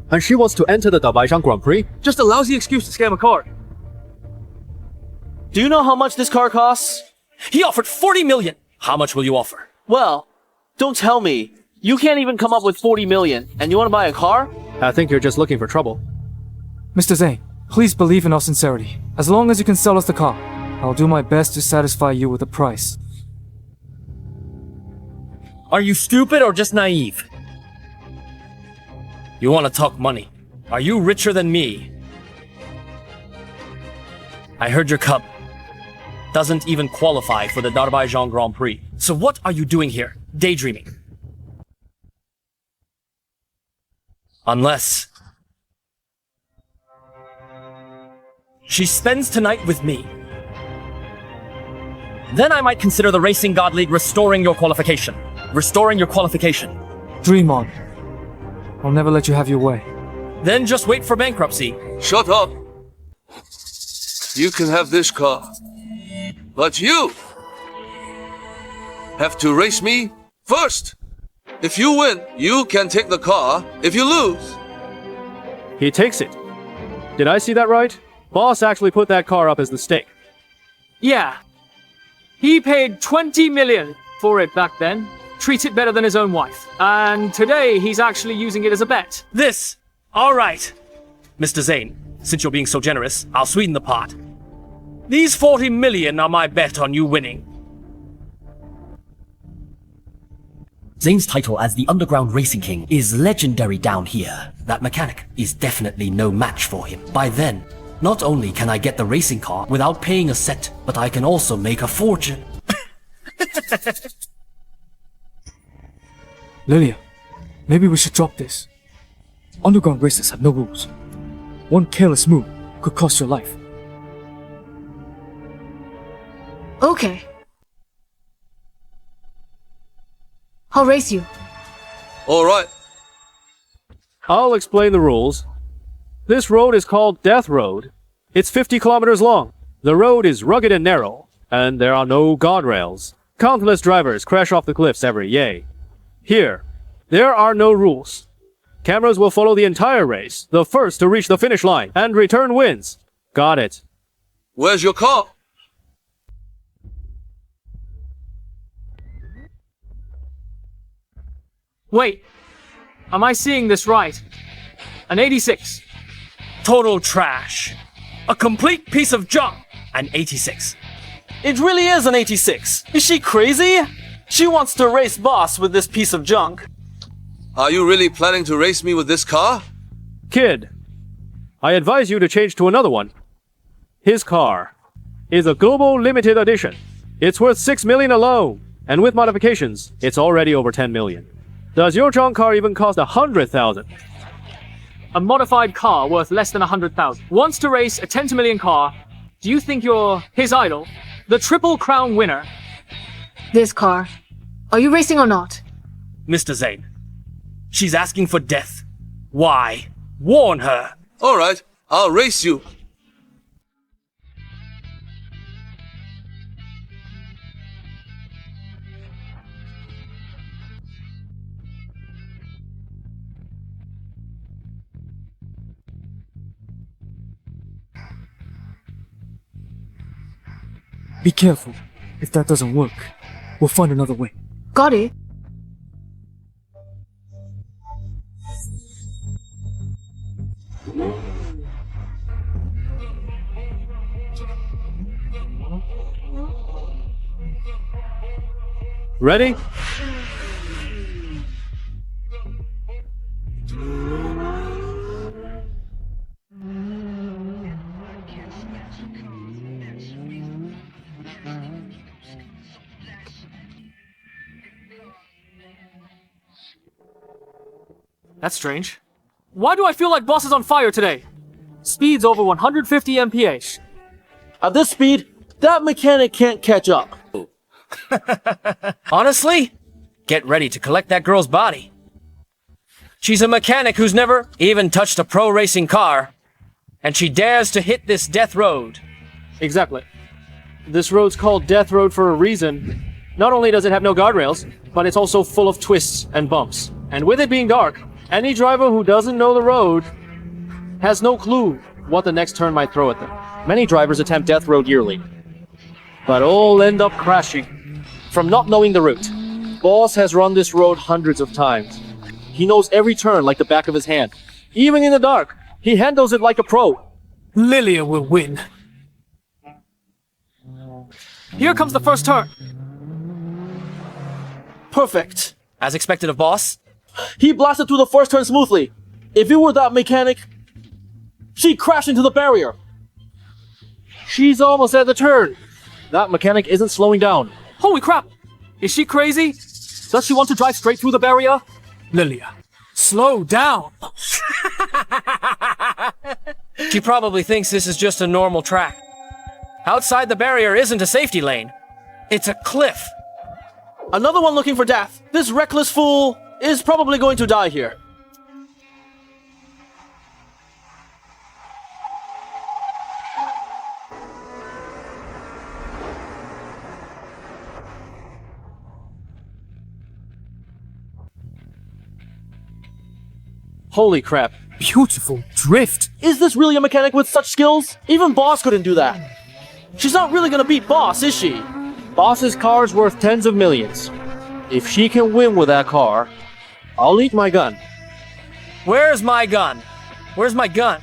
And she wants to enter the Darbaijan Grand Prix? Just a lousy excuse to scam a car. Do you know how much this car costs? He offered 40 million. How much will you offer? Well, don't tell me. You can't even come up with 40 million, and you want to buy a car? I think you're just looking for trouble. Mr. Zane, please believe in our sincerity. As long as you can sell us the car, I'll do my best to satisfy you with the price. Are you stupid or just naive? You want to talk money. Are you richer than me? I heard your cub doesn't even qualify for the Darbaijan Grand Prix. So what are you doing here? Daydreaming. Unless she spends tonight with me. Then I might consider the Racing God League restoring your qualification. Restoring your qualification. Dream on. I'll never let you have your way. Then just wait for bankruptcy. Shut up. You can have this car. But you have to race me first. If you win, you can take the car. If you lose... He takes it. Did I see that right? Boss actually put that car up as the stake. Yeah. He paid 20 million for it back then. Treats it better than his own wife. And today he's actually using it as a bet. This! Alright. Mr. Zane, since you're being so generous, I'll sweeten the pot. These 40 million are my bet on you winning. Zane's title as the Underground Racing King is legendary down here. That mechanic is definitely no match for him. By then, not only can I get the racing car without paying a cent, but I can also make a fortune. Lilia, maybe we should drop this. Underground races have no rules. One careless move could cost your life. Okay. I'll race you. Alright. I'll explain the rules. This road is called Death Road. It's 50 kilometers long. The road is rugged and narrow, and there are no guardrails. Countless drivers crash off the cliffs every yay. Here, there are no rules. Cameras will follow the entire race. The first to reach the finish line and return wins. Got it. Where's your car? Wait. Am I seeing this right? An 86. Total trash. A complete piece of junk. An 86. It really is an 86. Is she crazy? She wants to race Boss with this piece of junk. Are you really planning to race me with this car? Kid, I advise you to change to another one. His car is a global limited edition. It's worth 6 million alone, and with modifications, it's already over 10 million. Does your junk car even cost 100,000? A modified car worth less than 100,000. Wants to race a 10 to million car. Do you think you're his idol? The Triple Crown winner? This car. Are you racing or not? Mr. Zane, she's asking for death. Why? Warn her. Alright, I'll race you. Be careful. If that doesn't work, we'll find another way. Got it. Ready? That's strange. Why do I feel like Boss is on fire today? Speed's over 150 mph. At this speed, that mechanic can't catch up. Honestly, get ready to collect that girl's body. She's a mechanic who's never even touched a pro racing car, and she dares to hit this death road. Exactly. This road's called Death Road for a reason. Not only does it have no guardrails, but it's also full of twists and bumps. And with it being dark, any driver who doesn't know the road has no clue what the next turn might throw at them. Many drivers attempt Death Road yearly, but all end up crashing from not knowing the route. Boss has run this road hundreds of times. He knows every turn like the back of his hand. Even in the dark, he handles it like a pro. Lilia will win. Here comes the first turn. Perfect. As expected of Boss. He blasted through the first turn smoothly. If it were that mechanic, she'd crash into the barrier. She's almost at the turn. That mechanic isn't slowing down. Holy crap! Is she crazy? Does she want to drive straight through the barrier? Lilia, slow down. She probably thinks this is just a normal track. Outside the barrier isn't a safety lane. It's a cliff. Another one looking for death. This reckless fool is probably going to die here. Holy crap. Beautiful drift. Is this really a mechanic with such skills? Even Boss couldn't do that. She's not really gonna beat Boss, is she? Boss's car's worth tens of millions. If she can win with that car, I'll eat my gun. Where's my gun? Where's my gun?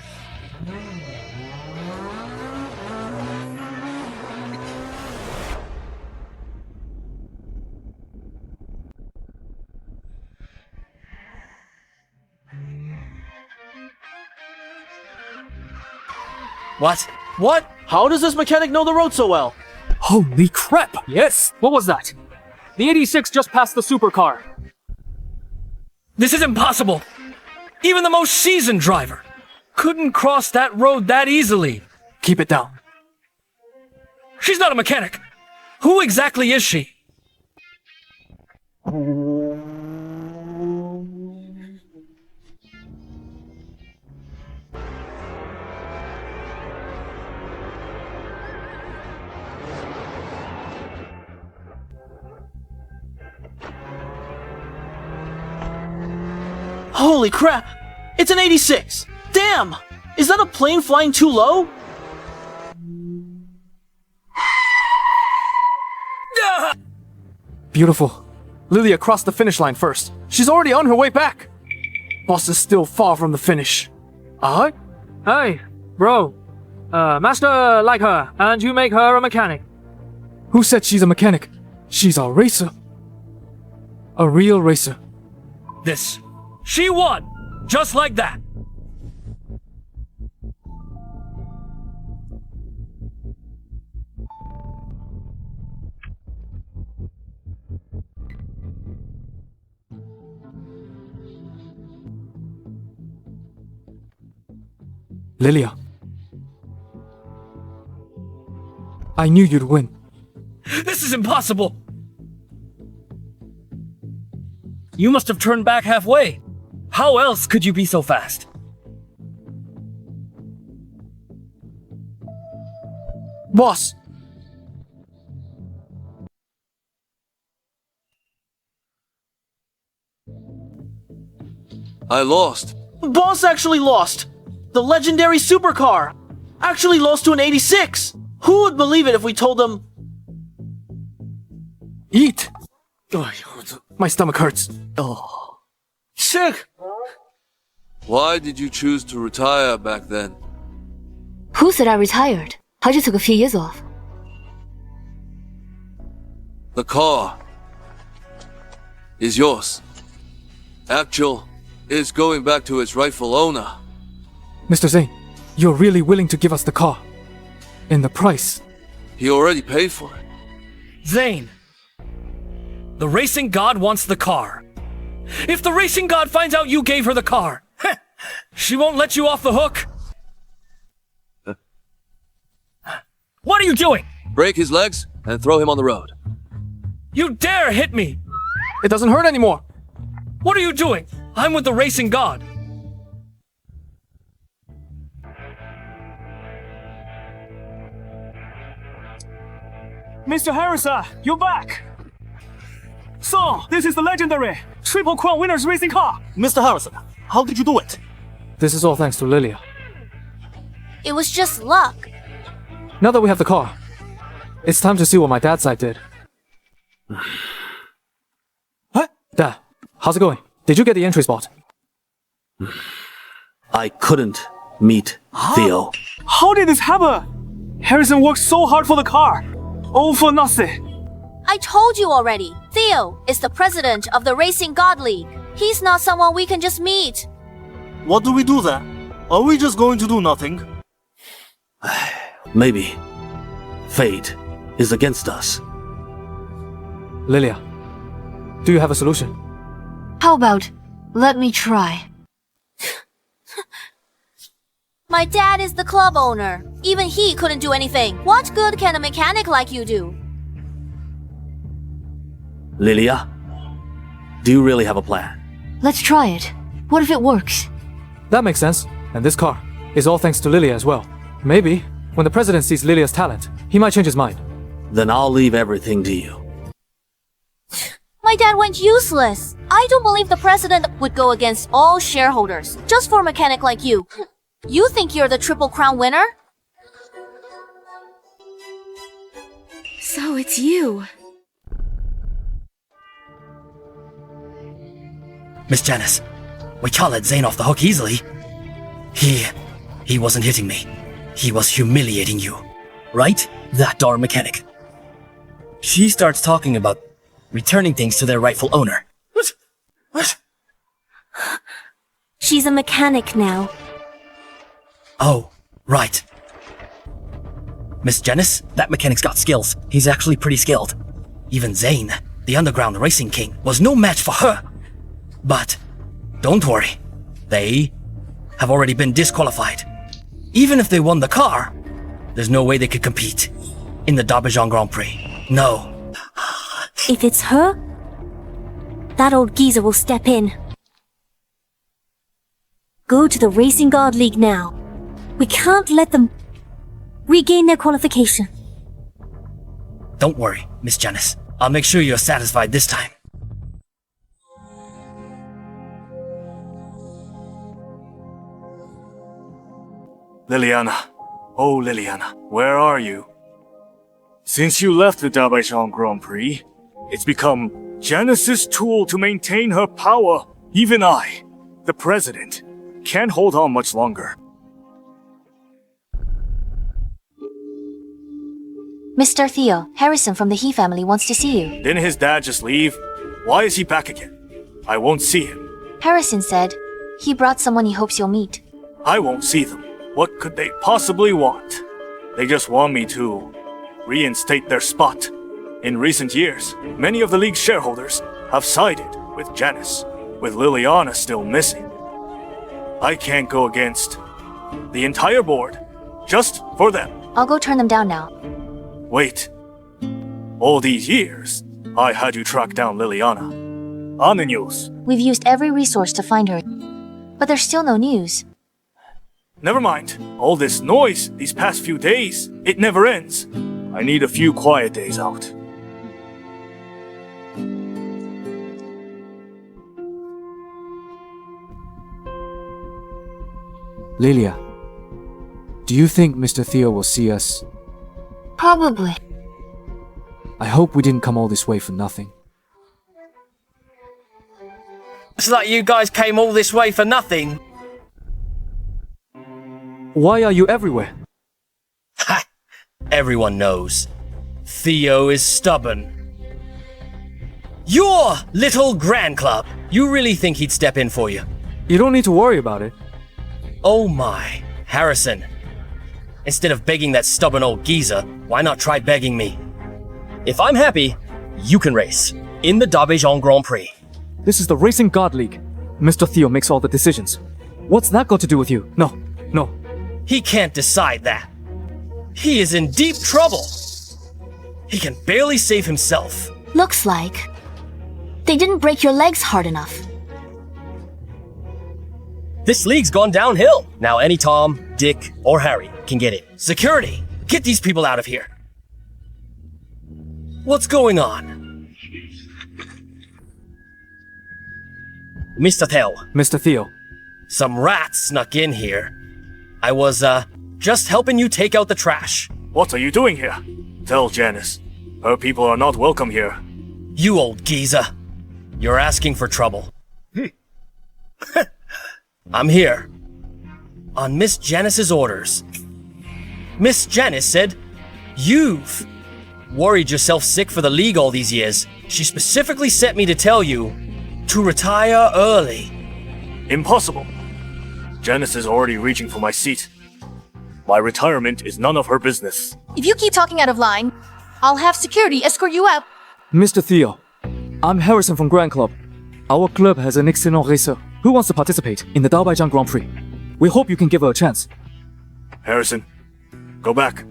What? What? How does this mechanic know the road so well? Holy crap! Yes, what was that? The 86 just passed the supercar. This is impossible! Even the most seasoned driver couldn't cross that road that easily. Keep it down. She's not a mechanic. Who exactly is she? Holy crap! It's an 86! Damn! Is that a plane flying too low? Beautiful. Lilia crossed the finish line first. She's already on her way back. Boss is still far from the finish. Alright? Hey, bro. Master like her, and you make her a mechanic. Who said she's a mechanic? She's a racer. A real racer. This. She won! Just like that! Lilia. I knew you'd win. This is impossible! You must have turned back halfway. How else could you be so fast? Boss! I lost. Boss actually lost! The legendary supercar actually lost to an 86! Who would believe it if we told them... Eat! My stomach hurts. Oh. Sick! Why did you choose to retire back then? Who said I retired? I just took a few years off. The car is yours. Actual is going back to its rightful owner. Mr. Zane, you're really willing to give us the car? In the price? He already paid for it. Zane, the racing god wants the car. If the racing god finds out you gave her the car, she won't let you off the hook. What are you doing? Break his legs and throw him on the road. You dare hit me! It doesn't hurt anymore. What are you doing? I'm with the racing god. Mr. Harrison, you're back! So, this is the legendary Triple Crown winner's racing car! Mr. Harrison, how did you do it? This is all thanks to Lilia. It was just luck. Now that we have the car, it's time to see what my dad's side did. What? Dad, how's it going? Did you get the entry spot? I couldn't meet Theo. How did this happen? Harrison worked so hard for the car. All for nothing. I told you already. Theo is the president of the Racing God League. He's not someone we can just meet. What do we do then? Are we just going to do nothing? Maybe. Fate is against us. Lilia, do you have a solution? How about, let me try. My dad is the club owner. Even he couldn't do anything. What good can a mechanic like you do? Lilia, do you really have a plan? Let's try it. What if it works? That makes sense. And this car is all thanks to Lilia as well. Maybe, when the president sees Lilia's talent, he might change his mind. Then I'll leave everything to you. My dad went useless. I don't believe the president would go against all shareholders just for a mechanic like you. You think you're the Triple Crown winner? So it's you. Miss Janice, we can't let Zane off the hook easily. He wasn't hitting me. He was humiliating you. Right? That darn mechanic. She starts talking about returning things to their rightful owner. What? She's a mechanic now. Oh, right. Miss Janice, that mechanic's got skills. He's actually pretty skilled. Even Zane, the underground racing king, was no match for her. But don't worry. They have already been disqualified. Even if they won the car, there's no way they could compete in the Darbaijan Grand Prix. No. If it's her, that old geezer will step in. Go to the Racing God League now. We can't let them regain their qualification. Don't worry, Miss Janice. I'll make sure you're satisfied this time. Liliana. Oh, Liliana, where are you? Since you left the Darbaijan Grand Prix, it's become Janice's tool to maintain her power. Even I, the president, can't hold on much longer. Mr. Theo, Harrison from the He family wants to see you. Didn't his dad just leave? Why is he back again? I won't see him. Harrison said he brought someone he hopes you'll meet. I won't see them. What could they possibly want? They just want me to reinstate their spot. In recent years, many of the league's shareholders have sided with Janice, with Liliana still missing. I can't go against the entire board just for them. I'll go turn them down now. Wait. All these years, I had you track down Liliana. On the news. We've used every resource to find her, but there's still no news. Never mind. All this noise these past few days, it never ends. I need a few quiet days out. Lilia, do you think Mr. Theo will see us? Probably. I hope we didn't come all this way for nothing. It's like you guys came all this way for nothing. Why are you everywhere? Ha! Everyone knows. Theo is stubborn. Your little grand club. You really think he'd step in for you? You don't need to worry about it. Oh my. Harrison. Instead of begging that stubborn old geezer, why not try begging me? If I'm happy, you can race. In the Darbaijan Grand Prix. This is the Racing God League. Mr. Theo makes all the decisions. What's that got to do with you? No. He can't decide that. He is in deep trouble. He can barely save himself. Looks like they didn't break your legs hard enough. This league's gone downhill. Now any Tom, Dick, or Harry can get in. Security, get these people out of here. What's going on? Mr. Theo. Mr. Theo. Some rats snuck in here. I was, just helping you take out the trash. What are you doing here? Tell Janice. Her people are not welcome here. You old geezer. You're asking for trouble. I'm here. On Miss Janice's orders. Miss Janice said, you've worried yourself sick for the league all these years. She specifically sent me to tell you to retire early. Impossible. Janice is already reaching for my seat. My retirement is none of her business. If you keep talking out of line, I'll have security escort you out. Mr. Theo, I'm Harrison from Grand Club. Our club has an excellent racer who wants to participate in the Darbaijan Grand Prix. We hope you can give her a chance. Harrison, go back.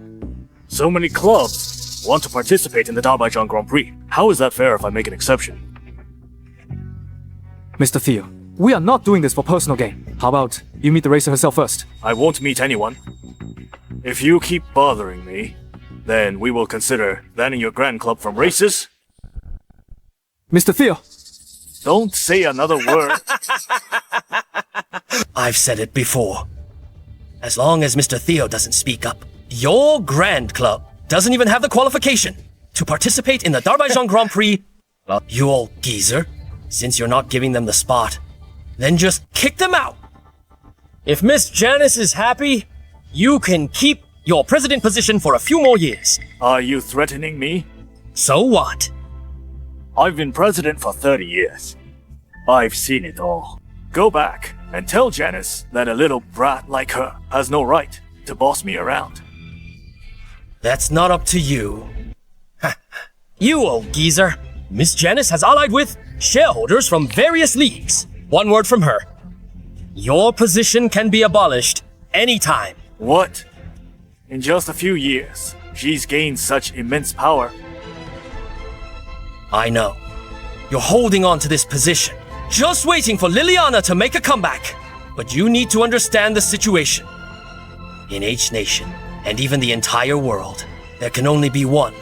So many clubs want to participate in the Darbaijan Grand Prix. How is that fair if I make an exception? Mr. Theo, we are not doing this for personal gain. How about you meet the racer herself first? I won't meet anyone. If you keep bothering me, then we will consider banning your Grand Club from races. Mr. Theo! Don't say another word. I've said it before. As long as Mr. Theo doesn't speak up, your Grand Club doesn't even have the qualification to participate in the Darbaijan Grand Prix. Well, you old geezer, since you're not giving them the spot, then just kick them out. If Miss Janice is happy, you can keep your president position for a few more years. Are you threatening me? So what? I've been president for 30 years. I've seen it all. Go back and tell Janice that a little brat like her has no right to boss me around. That's not up to you. You old geezer. Miss Janice has allied with shareholders from various leagues. One word from her. Your position can be abolished anytime. What? In just a few years, she's gained such immense power. I know. You're holding on to this position, just waiting for Liliana to make a comeback. But you need to understand the situation. In H Nation, and even the entire world, there can only be one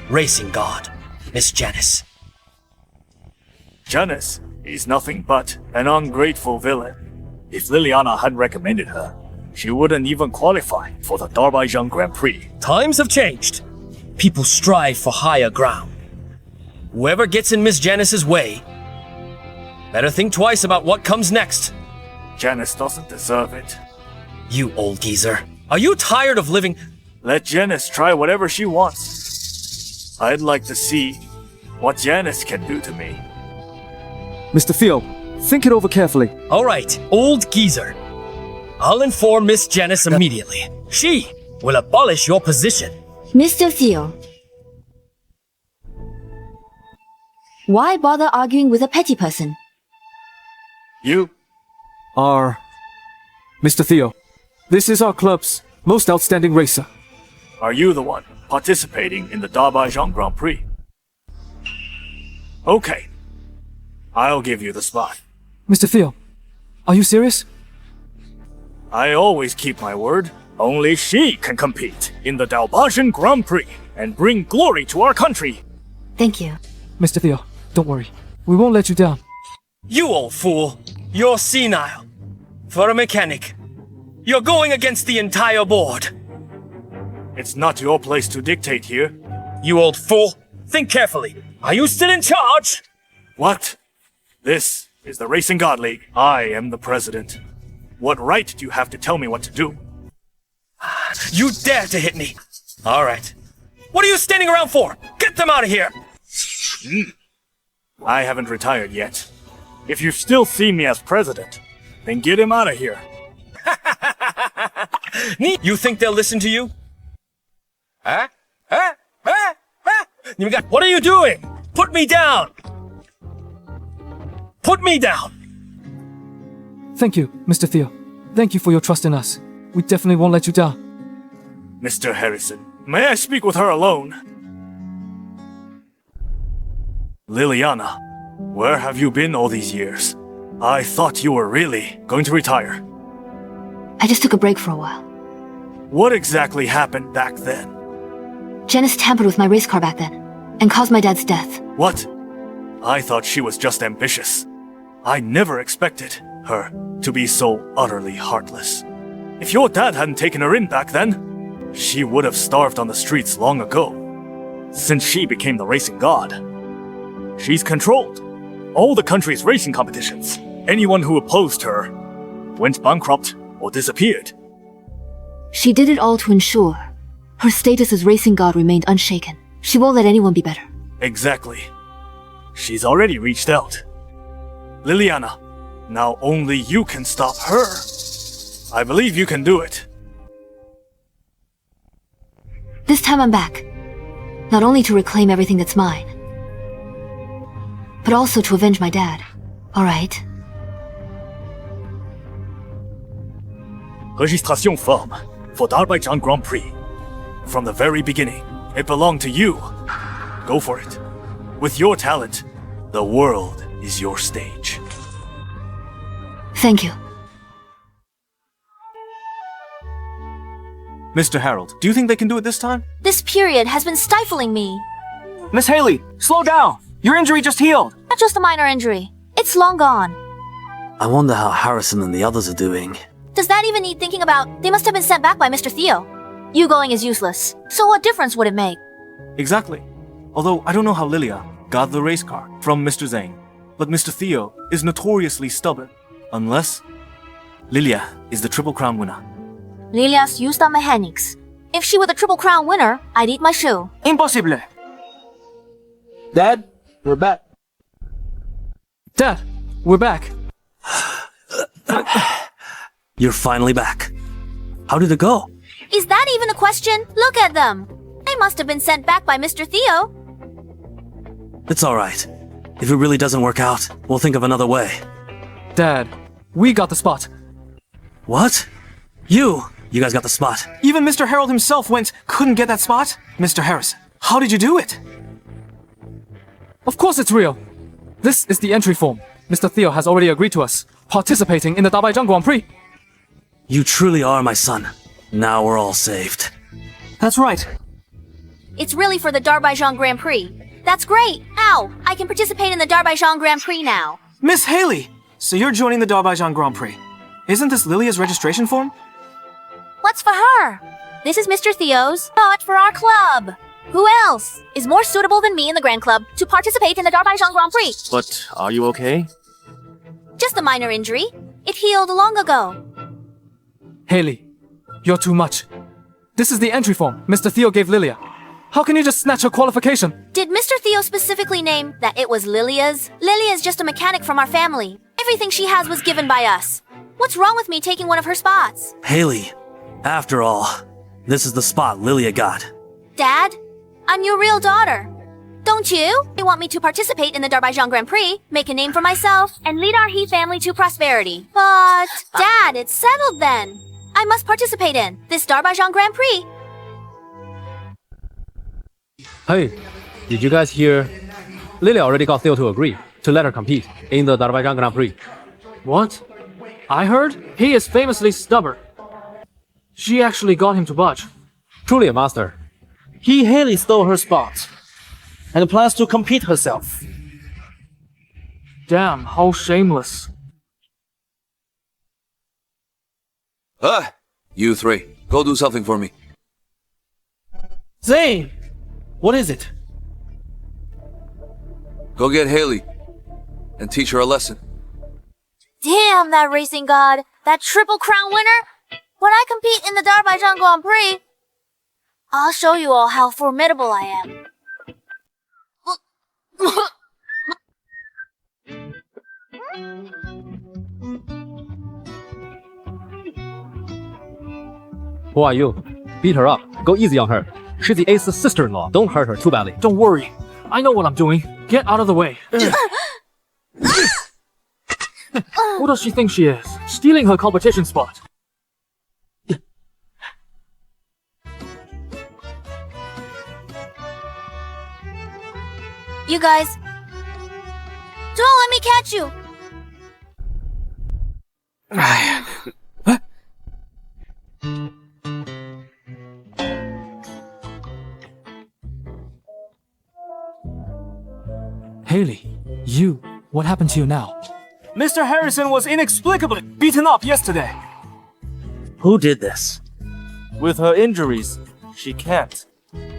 racing god, Miss Janice. Janice is nothing but an ungrateful villain. If Liliana hadn't recommended her, she wouldn't even qualify for the Darbaijan Grand Prix. Times have changed. People strive for higher ground. Whoever gets in Miss Janice's way, better think twice about what comes next. Janice doesn't deserve it. You old geezer. Are you tired of living? Let Janice try whatever she wants. I'd like to see what Janice can do to me. Mr. Theo, think it over carefully. All right, old geezer. I'll inform Miss Janice immediately. She will abolish your position. Mr. Theo, why bother arguing with a petty person? You are... Mr. Theo, this is our club's most outstanding racer. Are you the one participating in the Darbaijan Grand Prix? Okay. I'll give you the spot. Mr. Theo, are you serious? I always keep my word. Only she can compete in the Darbaijan Grand Prix and bring glory to our country. Thank you. Mr. Theo, don't worry. We won't let you down. You old fool. You're senile. For a mechanic, you're going against the entire board. It's not your place to dictate here. You old fool. Think carefully. Are you still in charge? What? This is the Racing God League. I am the president. What right do you have to tell me what to do? You dare to hit me! All right. What are you standing around for? Get them out of here! I haven't retired yet. If you still see me as president, then get him out of here. You think they'll listen to you? What are you doing? Put me down! Put me down! Thank you, Mr. Theo. Thank you for your trust in us. We definitely won't let you down. Mr. Harrison, may I speak with her alone? Liliana, where have you been all these years? I thought you were really going to retire. I just took a break for a while. What exactly happened back then? Janice tampered with my race car back then, and caused my dad's death. What? I thought she was just ambitious. I never expected her to be so utterly heartless. If your dad hadn't taken her in back then, she would have starved on the streets long ago. Since she became the racing god, she's controlled all the country's racing competitions. Anyone who opposed her went bankrupt or disappeared. She did it all to ensure her status as racing god remained unshaken. She won't let anyone be better. Exactly. She's already reached out. Liliana, now only you can stop her. I believe you can do it. This time I'm back. Not only to reclaim everything that's mine, but also to avenge my dad. Alright. Registration forme for Darbaijan Grand Prix. From the very beginning, it belonged to you. Go for it. With your talent, the world is your stage. Thank you. Mr. Harold, do you think they can do it this time? This period has been stifling me. Miss Haley, slow down! Your injury just healed! Not just a minor injury. It's long gone. I wonder how Harrison and the others are doing. Does that even need thinking about? They must have been sent back by Mr. Theo. You going is useless. So what difference would it make? Exactly. Although I don't know how Lilia got the race car from Mr. Zane, but Mr. Theo is notoriously stubborn. Unless Lilia is the Triple Crown winner. Lilia's used on mechanics. If she were the Triple Crown winner, I'd eat my shoe. Impossible! Dad, we're back. Dad, we're back. You're finally back. How did it go? Is that even a question? Look at them. They must have been sent back by Mr. Theo. It's alright. If it really doesn't work out, we'll think of another way. Dad, we got the spot. What? You guys got the spot. Even Mr. Harold himself couldn't get that spot? Mr. Harrison, how did you do it? Of course it's real. This is the entry form. Mr. Theo has already agreed to us participating in the Darbaijan Grand Prix. You truly are my son. Now we're all saved. That's right. It's really for the Darbaijan Grand Prix. That's great. Ow! I can participate in the Darbaijan Grand Prix now. Miss Haley! So you're joining the Darbaijan Grand Prix. Isn't this Lilia's registration form? What's for her? This is Mr. Theo's, but for our club. Who else is more suitable than me in the Grand Club to participate in the Darbaijan Grand Prix? But are you okay? Just a minor injury. It healed long ago. Haley, you're too much. This is the entry form Mr. Theo gave Lilia. How can you just snatch her qualification? Did Mr. Theo specifically name that it was Lilia's? Lilia's just a mechanic from our family. Everything she has was given by us. What's wrong with me taking one of her spots? Haley, after all, this is the spot Lilia got. Dad, I'm your real daughter. Don't you? You want me to participate in the Darbaijan Grand Prix, make a name for myself, and lead our He family to prosperity. But, Dad, it's settled then. I must participate in this Darbaijan Grand Prix. Hey, did you guys hear? Lilia already got Theo to agree to let her compete in the Darbaijan Grand Prix. What? I heard he is famously stubborn. She actually got him to budge. Truly a master. He Haley stole her spot and plans to compete herself. Damn, how shameless. Hi, you three. Go do something for me. Zane! What is it? Go get Haley and teach her a lesson. Damn, that racing god. That Triple Crown winner. When I compete in the Darbaijan Grand Prix, I'll show you all how formidable I am. Who are you? Beat her up. Go easy on her. She's the ace's sister-in-law. Don't hurt her too badly. Don't worry. I know what I'm doing. Get out of the way. Who does she think she is? Stealing her competition spot. You guys... Don't let me catch you! Haley, what happened to you now? Mr. Harrison was inexplicably beaten up yesterday. Who did this? With her injuries, she can't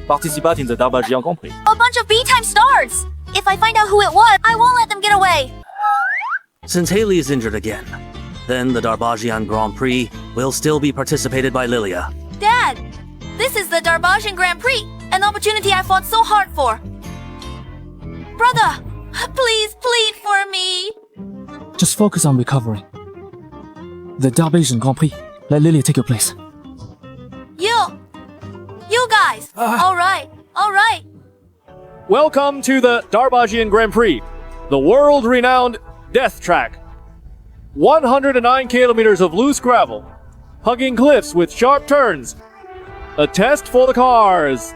participate in the Darbaijan Grand Prix. A bunch of B-time stars! If I find out who it was, I won't let them get away! Since Haley is injured again, then the Darbaijan Grand Prix will still be participated by Lilia. Dad! This is the Darbaijan Grand Prix, an opportunity I fought so hard for. Brother, please plead for me. Just focus on recovering. The Darbaijan Grand Prix. Let Lilia take your place. You guys! Alright. Welcome to the Darbaijan Grand Prix, the world-renowned death track. 109 kilometers of loose gravel, hugging cliffs with sharp turns, a test for the cars,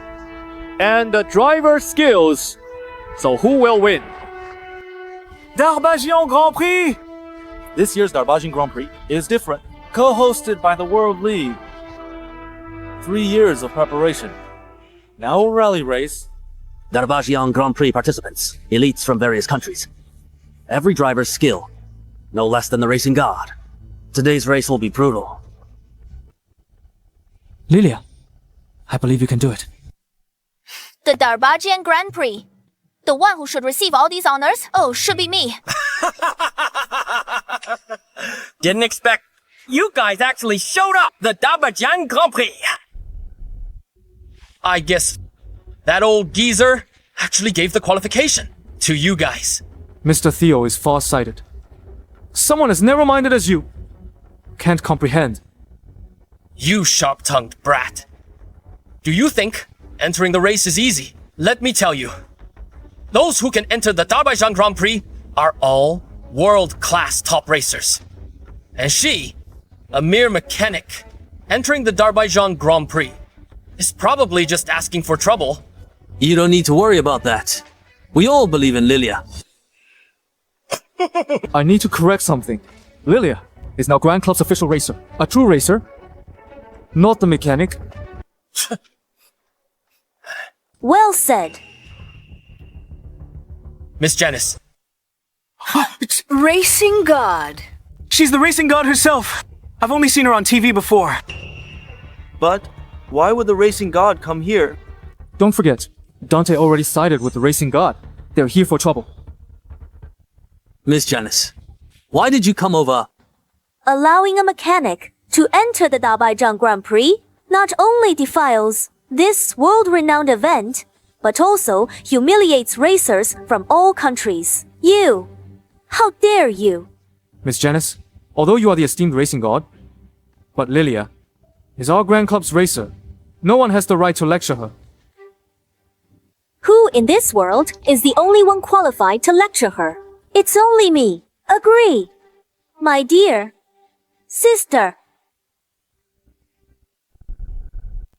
and the driver's skills. So who will win? Darbaijan Grand Prix! This year's Darbaijan Grand Prix is different. Co-hosted by the World League. 3 years of preparation. Now a rally race. Darbaijan Grand Prix participants, elites from various countries. Every driver's skill, no less than the racing god. Today's race will be brutal. Lilia, I believe you can do it. The Darbaijan Grand Prix. The one who should receive all these honors, should be me. Didn't expect you guys actually showed up. The Darbaijan Grand Prix. I guess that old geezer actually gave the qualification to you guys. Mr. Theo is far-sighted. Someone as narrow-minded as you can't comprehend. You sharp-tongued brat. Do you think entering the race is easy? Let me tell you. Those who can enter the Darbaijan Grand Prix are all world-class top racers. And she, a mere mechanic, entering the Darbaijan Grand Prix, is probably just asking for trouble. You don't need to worry about that. We all believe in Lilia. I need to correct something. Lilia is now Grand Club's official racer. A true racer. Not the mechanic. Well said. Miss Janice. Racing God. She's the racing god herself. I've only seen her on TV before. But why would the racing god come here? Don't forget, Dante already sided with the racing god. They're here for trouble. Miss Janice, why did you come over? Allowing a mechanic to enter the Darbaijan Grand Prix not only defiles this world-renowned event, but also humiliates racers from all countries. You! How dare you! Miss Janice, although you are the esteemed racing god, but Lilia is our Grand Club's racer. No one has the right to lecture her. Who in this world is the only one qualified to lecture her? It's only me. Agree. My dear sister.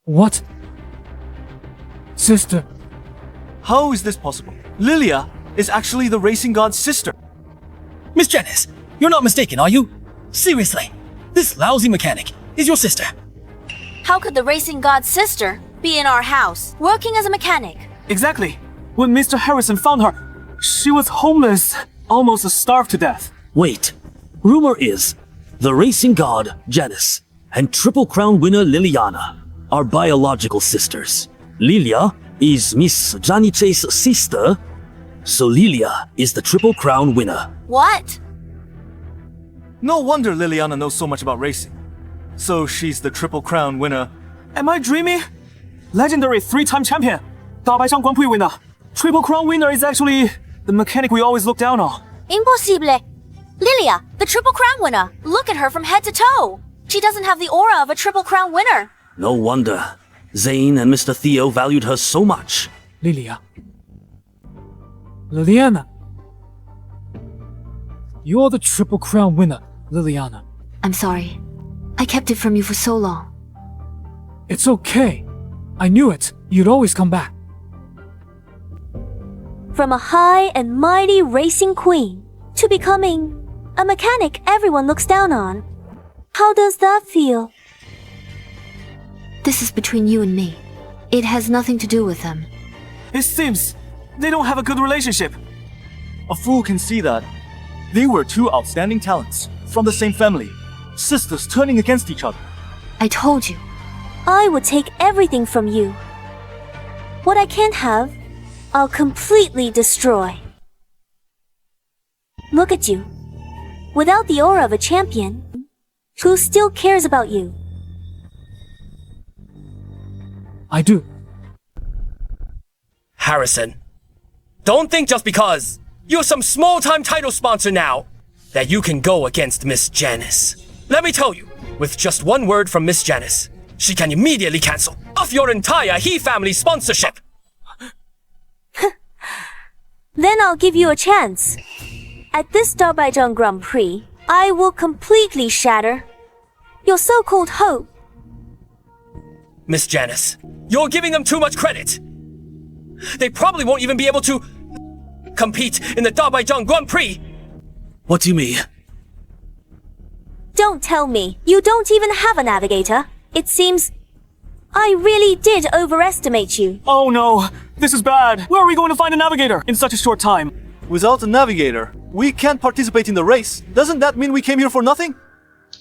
What? Sister. How is this possible? Lilia is actually the racing god's sister. Miss Janice, you're not mistaken, are you? Seriously, this lousy mechanic is your sister. How could the racing god's sister be in our house, working as a mechanic? Exactly. When Mr. Harrison found her, she was homeless, almost starved to death. Wait, rumor is the racing god Janice and Triple Crown winner Liliana are biological sisters. Lilia is Miss Janice's sister, so Lilia is the Triple Crown winner. What? No wonder Liliana knows so much about racing. So she's the Triple Crown winner. Am I dreaming? Legendary 3-time champion, Darbaijan Grand Prix winner. Triple Crown winner is actually the mechanic we always look down on. Impossible! Lilia, the Triple Crown winner. Look at her from head to toe. She doesn't have the aura of a Triple Crown winner. No wonder. Zane and Mr. Theo valued her so much. Lilia. Liliana. You're the Triple Crown winner, Liliana. I'm sorry. I kept it from you for so long. It's okay. I knew it. You'd always come back. From a high and mighty racing queen to becoming a mechanic everyone looks down on. How does that feel? This is between you and me. It has nothing to do with them. It seems they don't have a good relationship. A fool can see that. They were two outstanding talents, from the same family, sisters turning against each other. I told you. I would take everything from you. What I can't have, I'll completely destroy. Look at you. Without the aura of a champion, who still cares about you? I do. Harrison, don't think just because you're some small-time title sponsor now that you can go against Miss Janice. Let me tell you, with just one word from Miss Janice, she can immediately cancel off your entire He family sponsorship. Then I'll give you a chance. At this Darbaijan Grand Prix, I will completely shatter your so-called hope. Miss Janice, you're giving them too much credit. They probably won't even be able to compete in the Darbaijan Grand Prix. What do you mean? Don't tell me you don't even have a navigator. It seems I really did overestimate you. Oh no, this is bad. Where are we going to find a navigator in such a short time? Without a navigator, we can't participate in the race. Doesn't that mean we came here for nothing?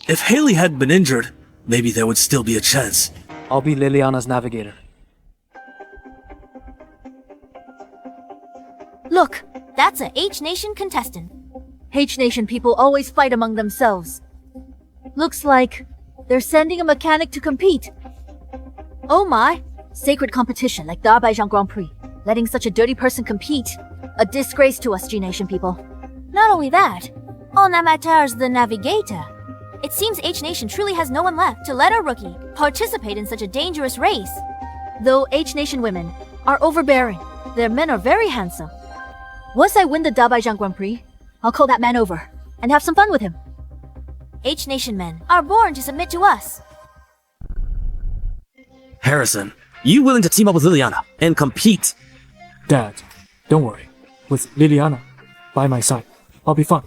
If Haley hadn't been injured, maybe there would still be a chance. I'll be Liliana's navigator. Look, that's a H-Nation contestant. H-Nation people always fight among themselves. Looks like they're sending a mechanic to compete. Oh my, sacred competition like Darbaijan Grand Prix. Letting such a dirty person compete. A disgrace to us G-Nation people. Not only that, on Amateur's the navigator. It seems H-Nation truly has no one left to let a rookie participate in such a dangerous race. Though H-Nation women are overbearing, their men are very handsome. Once I win the Darbaijan Grand Prix, I'll call that man over and have some fun with him. H-Nation men are born to submit to us. Harrison, you willing to team up with Liliana and compete? Dad, don't worry. With Liliana by my side, I'll be fine.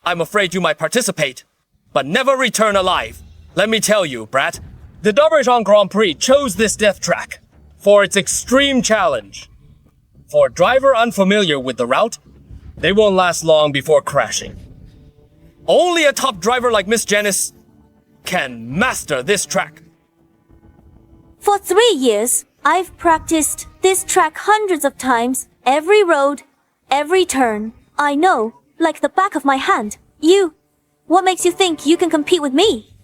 I'm afraid you might participate, but never return alive. Let me tell you, brat, the Darbaijan Grand Prix chose this death track for its extreme challenge. For a driver unfamiliar with the route, they won't last long before crashing. Only a top driver like Miss Janice can master this track. For 3 years, I've practiced this track hundreds of times. Every road, every turn. I know, like the back of my hand. What makes you think you can compete with me?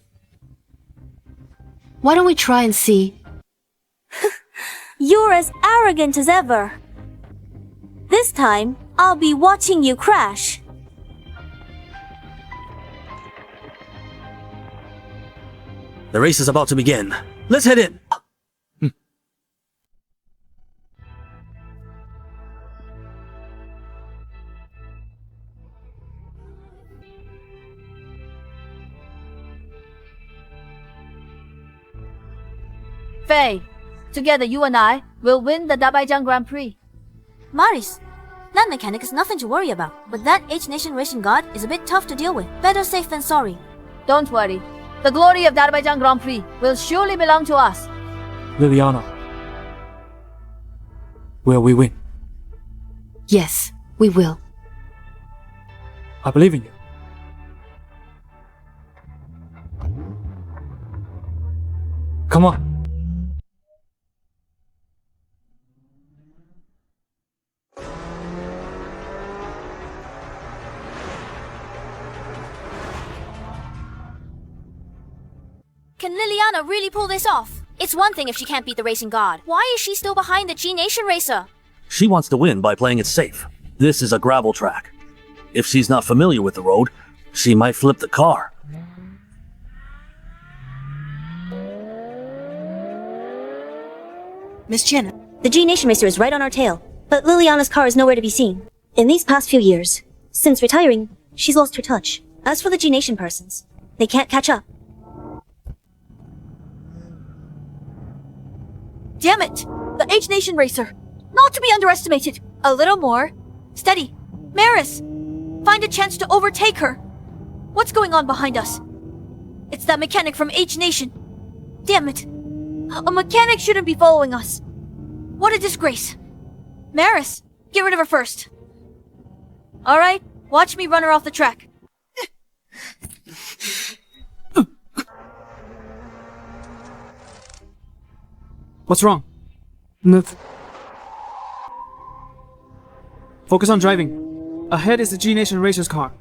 Why don't we try and see? You're as arrogant as ever. This time, I'll be watching you crash. The race is about to begin. Let's head in. Faye, together you and I will win the Darbaijan Grand Prix. Maris, that mechanic is nothing to worry about, but that H-Nation racing god is a bit tough to deal with. Better safe than sorry. Don't worry. The glory of Darbaijan Grand Prix will surely belong to us. Liliana, will we win? Yes, we will. I believe in you. Come on. Can Liliana really pull this off? It's one thing if she can't beat the racing god. Why is she still behind the G-Nation racer? She wants to win by playing it safe. This is a gravel track. If she's not familiar with the road, she might flip the car. Miss Janice, the G-Nation racer is right on our tail, but Liliana's car is nowhere to be seen. In these past few years, since retiring, she's lost her touch. As for the G-Nation persons, they can't catch up. Damn it! The H-Nation racer! not to be underestimated. A little more. Steady. Maris, find a chance to overtake her. What's going on behind us? It's that mechanic from H Nation. Damn it. A mechanic shouldn't be following us. What a disgrace. Maris, get rid of her first. Alright, watch me run her off the track. What's wrong? Nothing. Focus on driving. Ahead is the G Nation Racer's car.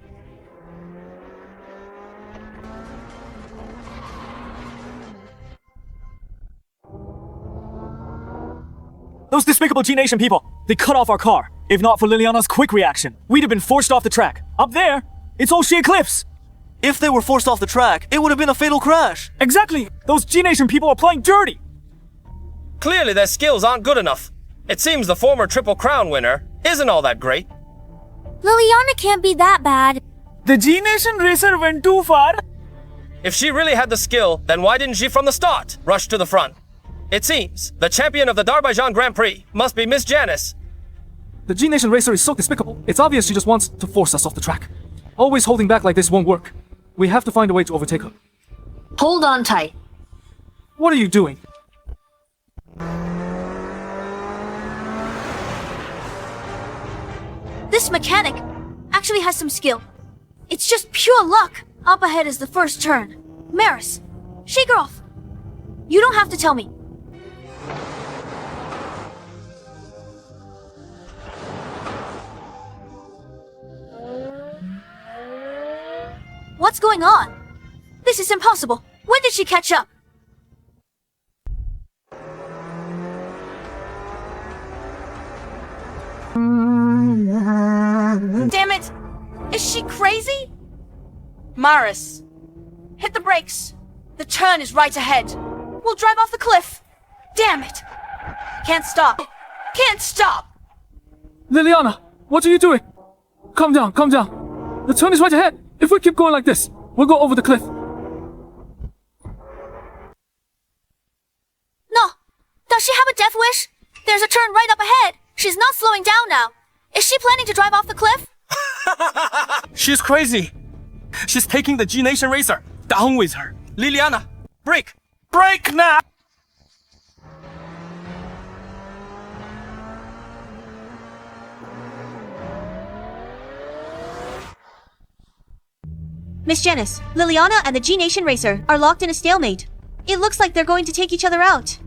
Those despicable G Nation people, they cut off our car. If not for Liliana's quick reaction, we'd have been forced off the track. Up there, it's all sheer cliffs. If they were forced off the track, it would have been a fatal crash. Exactly! Those G Nation people are playing dirty! Clearly their skills aren't good enough. It seems the former Triple Crown winner isn't all that great. Liliana can't be that bad. The G Nation racer went too far. If she really had the skill, then why didn't she from the start rush to the front? It seems the champion of the Darbaijan Grand Prix must be Miss Janice. The G Nation racer is so despicable. It's obvious she just wants to force us off the track. Always holding back like this won't work. We have to find a way to overtake her. Hold on tight. What are you doing? This mechanic actually has some skill. It's just pure luck. Up ahead is the first turn. Maris, shake her off. You don't have to tell me. What's going on? This is impossible. When did she catch up? Damn it! Is she crazy? Maris, hit the brakes. The turn is right ahead. We'll drive off the cliff. Damn it! Can't stop. Can't stop! Liliana, what are you doing? Calm down, calm down. The turn is right ahead. If we keep going like this, we'll go over the cliff. No! Does she have a death wish? There's a turn right up ahead. She's not slowing down now. Is she planning to drive off the cliff? She's crazy. She's taking the G Nation racer down with her. Liliana, brake! Brake now! Miss Janice, Liliana and the G Nation racer are locked in a stalemate. It looks like they're going to take each other out.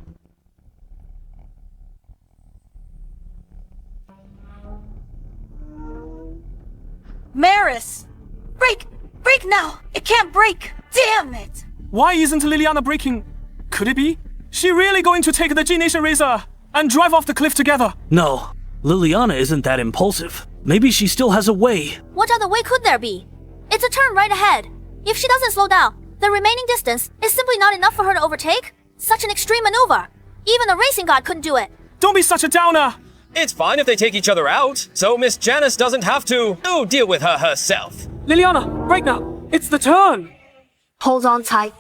Maris! Brake! Brake now! It can't brake! Damn it! Why isn't Liliana braking? Could it be? She really going to take the G Nation racer and drive off the cliff together? No, Liliana isn't that impulsive. Maybe she still has a way. What other way could there be? It's a turn right ahead. If she doesn't slow down, the remaining distance is simply not enough for her to overtake. Such an extreme maneuver. Even the racing god couldn't do it. Don't be such a downer! It's fine if they take each other out, so Miss Janice doesn't have to deal with her herself. Liliana, right now! It's the turn! Hold on tight.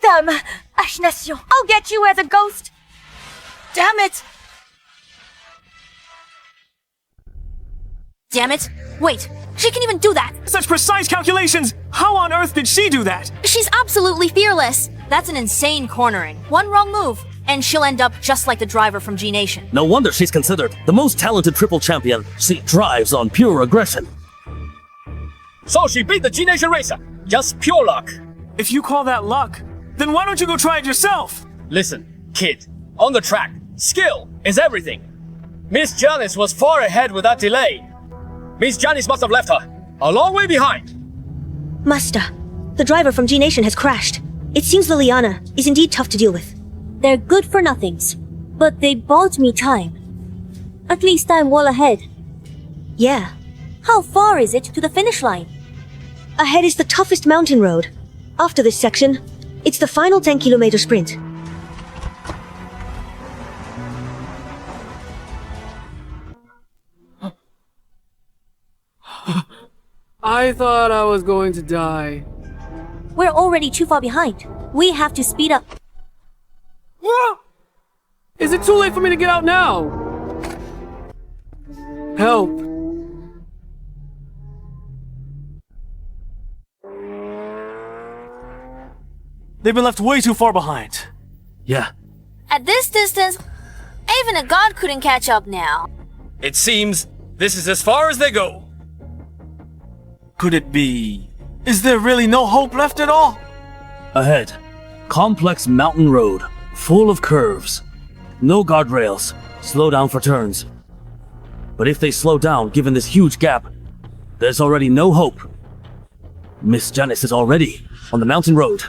Damnation! I'll get you as a ghost! Damn it! Damn it! Wait, she can even do that! Such precise calculations! How on earth did she do that? She's absolutely fearless! That's an insane cornering. One wrong move, and she'll end up just like the driver from G Nation. No wonder she's considered the most talented triple champion. She drives on pure aggression. So she beat the G Nation racer. Just pure luck. If you call that luck, then why don't you go try it yourself? Listen, kid. On the track, skill is everything. Miss Janice was far ahead without delay. Miss Janice must have left her a long way behind. Master, the driver from G Nation has crashed. It seems Liliana is indeed tough to deal with. They're good for nothings, but they bought me time. At least I'm well ahead. Yeah. How far is it to the finish line? Ahead is the toughest mountain road. After this section, it's the final 10-kilometer sprint. I thought I was going to die. We're already too far behind. We have to speed up. What? Is it too late for me to get out now? Help. They've been left way too far behind. Yeah. At this distance, even a god couldn't catch up now. It seems this is as far as they go. Could it be? Is there really no hope left at all? Ahead, complex mountain road, full of curves. No guardrails, slow down for turns. But if they slow down, given this huge gap, there's already no hope. Miss Janice is already on the mountain road.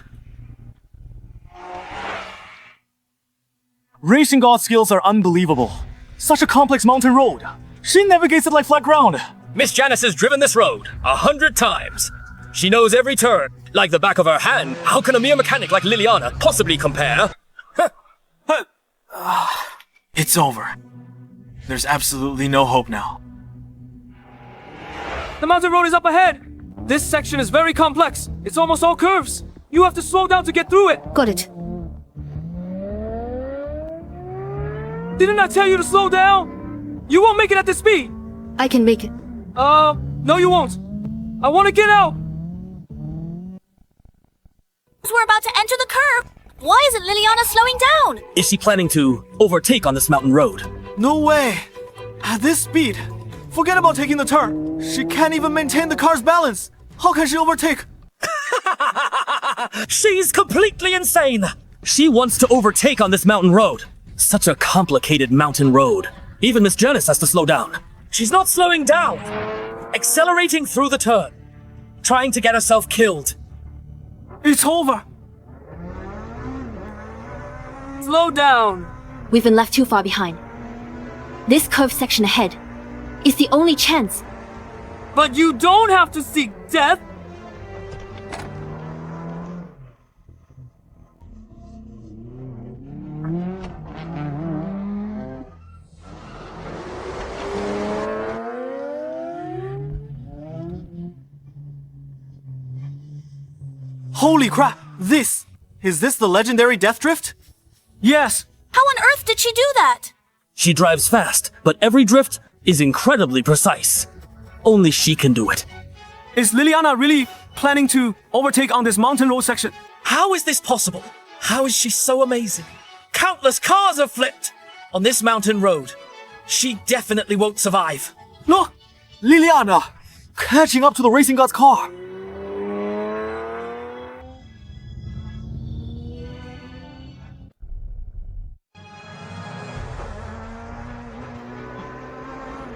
Racing God skills are unbelievable. Such a complex mountain road. She navigates it like flat ground. Miss Janice has driven this road 100 times. She knows every turn, like the back of her hand. How can a mere mechanic like Liliana possibly compare? It's over. There's absolutely no hope now. The mountain road is up ahead. This section is very complex. It's almost all curves. You have to slow down to get through it. Got it. Didn't I tell you to slow down? You won't make it at this speed. I can make it. No you won't. I want to get out. We're about to enter the curve. Why isn't Liliana slowing down? Is she planning to overtake on this mountain road? No way. At this speed, forget about taking the turn. She can't even maintain the car's balance. How can she overtake? She's completely insane! She wants to overtake on this mountain road. Such a complicated mountain road. Even Miss Janice has to slow down. She's not slowing down. Accelerating through the turn. Trying to get herself killed. It's over. Slow down. We've been left too far behind. This curved section ahead is the only chance. But you don't have to seek death. Holy crap! Is this the legendary Death Drift? Yes. How on earth did she do that? She drives fast, but every drift is incredibly precise. Only she can do it. Is Liliana really planning to overtake on this mountain road section? How is this possible? How is she so amazing? Countless cars have flipped on this mountain road. She definitely won't survive. Look! Liliana! Catching up to the racing god's car!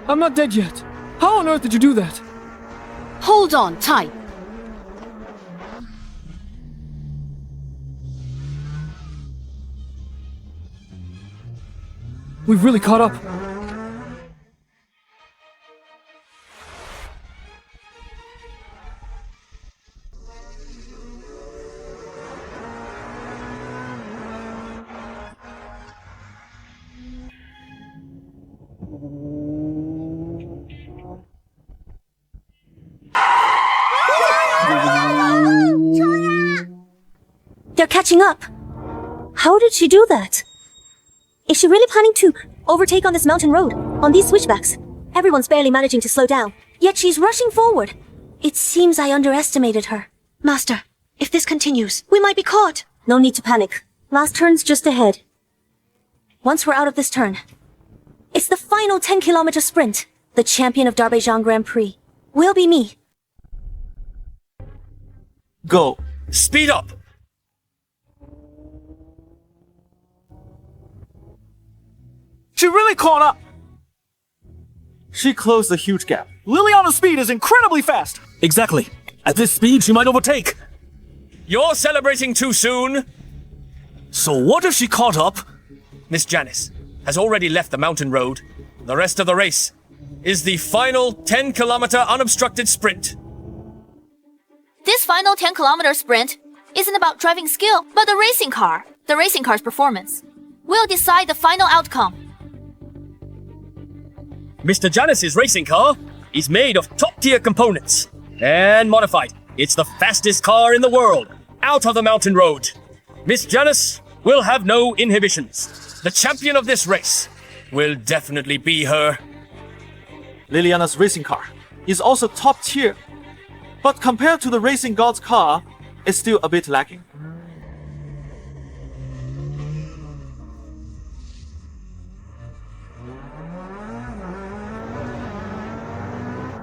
I'm not dead yet. How on earth did you do that? Hold on tight. We've really caught up. They're catching up. How did she do that? Is she really planning to overtake on this mountain road, on these switchbacks? Everyone's barely managing to slow down, yet she's rushing forward. It seems I underestimated her. Master, if this continues, we might be caught. No need to panic. Last turn's just ahead. Once we're out of this turn, it's the final 10-kilometer sprint. The champion of Darbaijan Grand Prix will be me. Go. Speed up! She really caught up! She closed a huge gap. Liliana's speed is incredibly fast! Exactly. At this speed, she might overtake. You're celebrating too soon. So what if she caught up? Miss Janice has already left the mountain road. The rest of the race is the final 10-kilometer unobstructed sprint. This final 10-kilometer sprint isn't about driving skill, but the racing car. The racing car's performance will decide the final outcome. Mr. Janice's racing car is made of top-tier components. And modified. It's the fastest car in the world. Out of the mountain road. Miss Janice will have no inhibitions. The champion of this race will definitely be her. Liliana's racing car is also top tier, but compared to the racing god's car, it's still a bit lacking.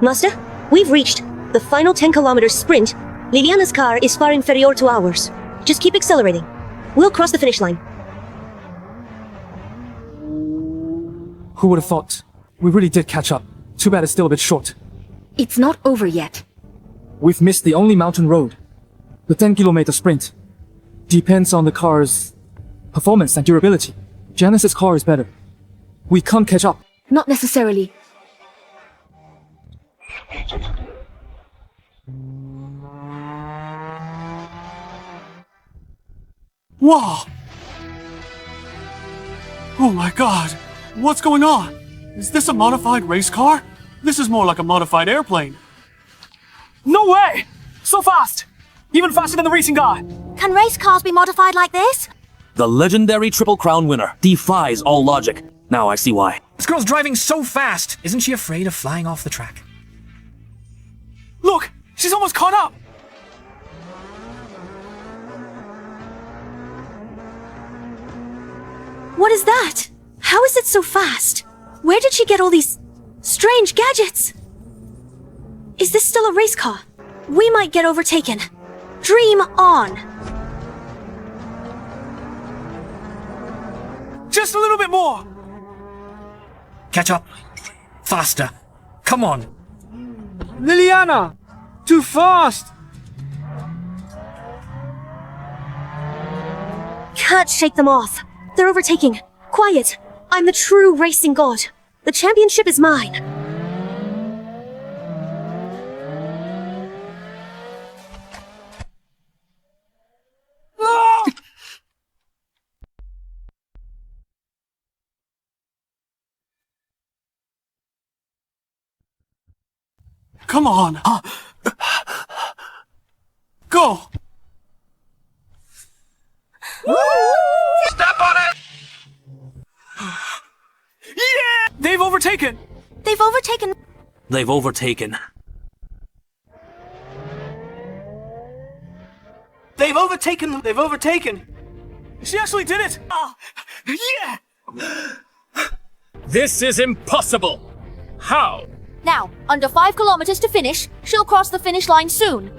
Master, we've reached the final 10 km sprint. Liliana's car is far inferior to ours. Just keep accelerating. We'll cross the finish line. Who would have thought? We really did catch up. Too bad it's still a bit short. It's not over yet. We've missed the only mountain road. The 10 km sprint depends on the car's performance and durability. Janice's car is better. We can't catch up. Not necessarily. Wow! Oh my god! What's going on? Is this a modified race car? This is more like a modified airplane. No way! So fast! Even faster than the racing car! Can race cars be modified like this? The legendary Triple Crown winner defies all logic. Now I see why. This girl's driving so fast. Isn't she afraid of flying off the track? Look! She's almost caught up! What is that? How is it so fast? Where did she get all these strange gadgets? Is this still a race car? We might get overtaken. Dream on! Just a little bit more! Catch up. Faster. Come on. Liliana! Too fast! Can't shake them off. They're overtaking. Quiet. I'm the true racing god. The championship is mine. Come on! Go! Step on it! Yeah! They've overtaken! They've overtaken. They've overtaken. They've overtaken! They've overtaken! She actually did it! Yeah! This is impossible. How? Now, under 5 kilometers to finish. She'll cross the finish line soon.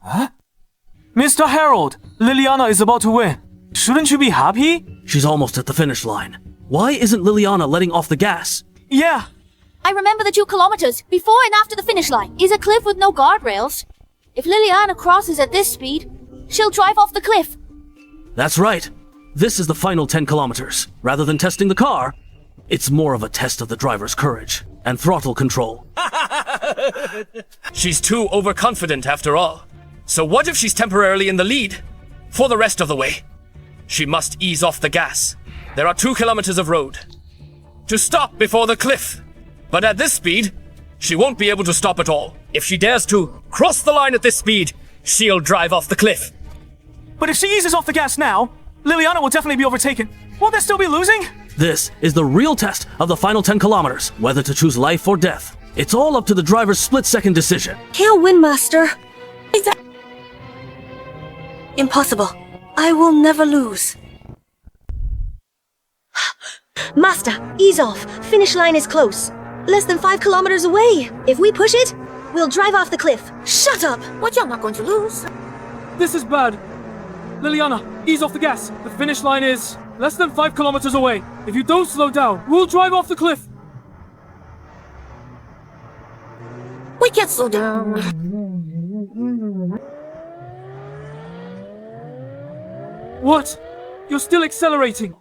Huh? Mr. Harold, Liliana is about to win. Shouldn't you be happy? She's almost at the finish line. Why isn't Liliana letting off the gas? Yeah. I remember the 2 kilometers before and after the finish line is a cliff with no guardrails. If Liliana crosses at this speed, she'll drive off the cliff. That's right. This is the final 10 kilometers. Rather than testing the car, it's more of a test of the driver's courage and throttle control. She's too overconfident after all. So what if she's temporarily in the lead? For the rest of the way, she must ease off the gas. There are 2 kilometers of road. To stop before the cliff. But at this speed, she won't be able to stop at all. If she dares to cross the line at this speed, she'll drive off the cliff. But if she eases off the gas now, Liliana will definitely be overtaken. Won't they still be losing? This is the real test of the final 10 kilometers, whether to choose life or death. It's all up to the driver's split-second decision. Can't win, Master. Is that... Impossible. I will never lose. Master, ease off. Finish line is close. Less than 5 kilometers away. If we push it, we'll drive off the cliff. Shut up! What, you're not going to lose? This is bad. Liliana, ease off the gas. The finish line is less than 5 kilometers away. If you don't slow down, we'll drive off the cliff. We can't slow down. What? You're still accelerating.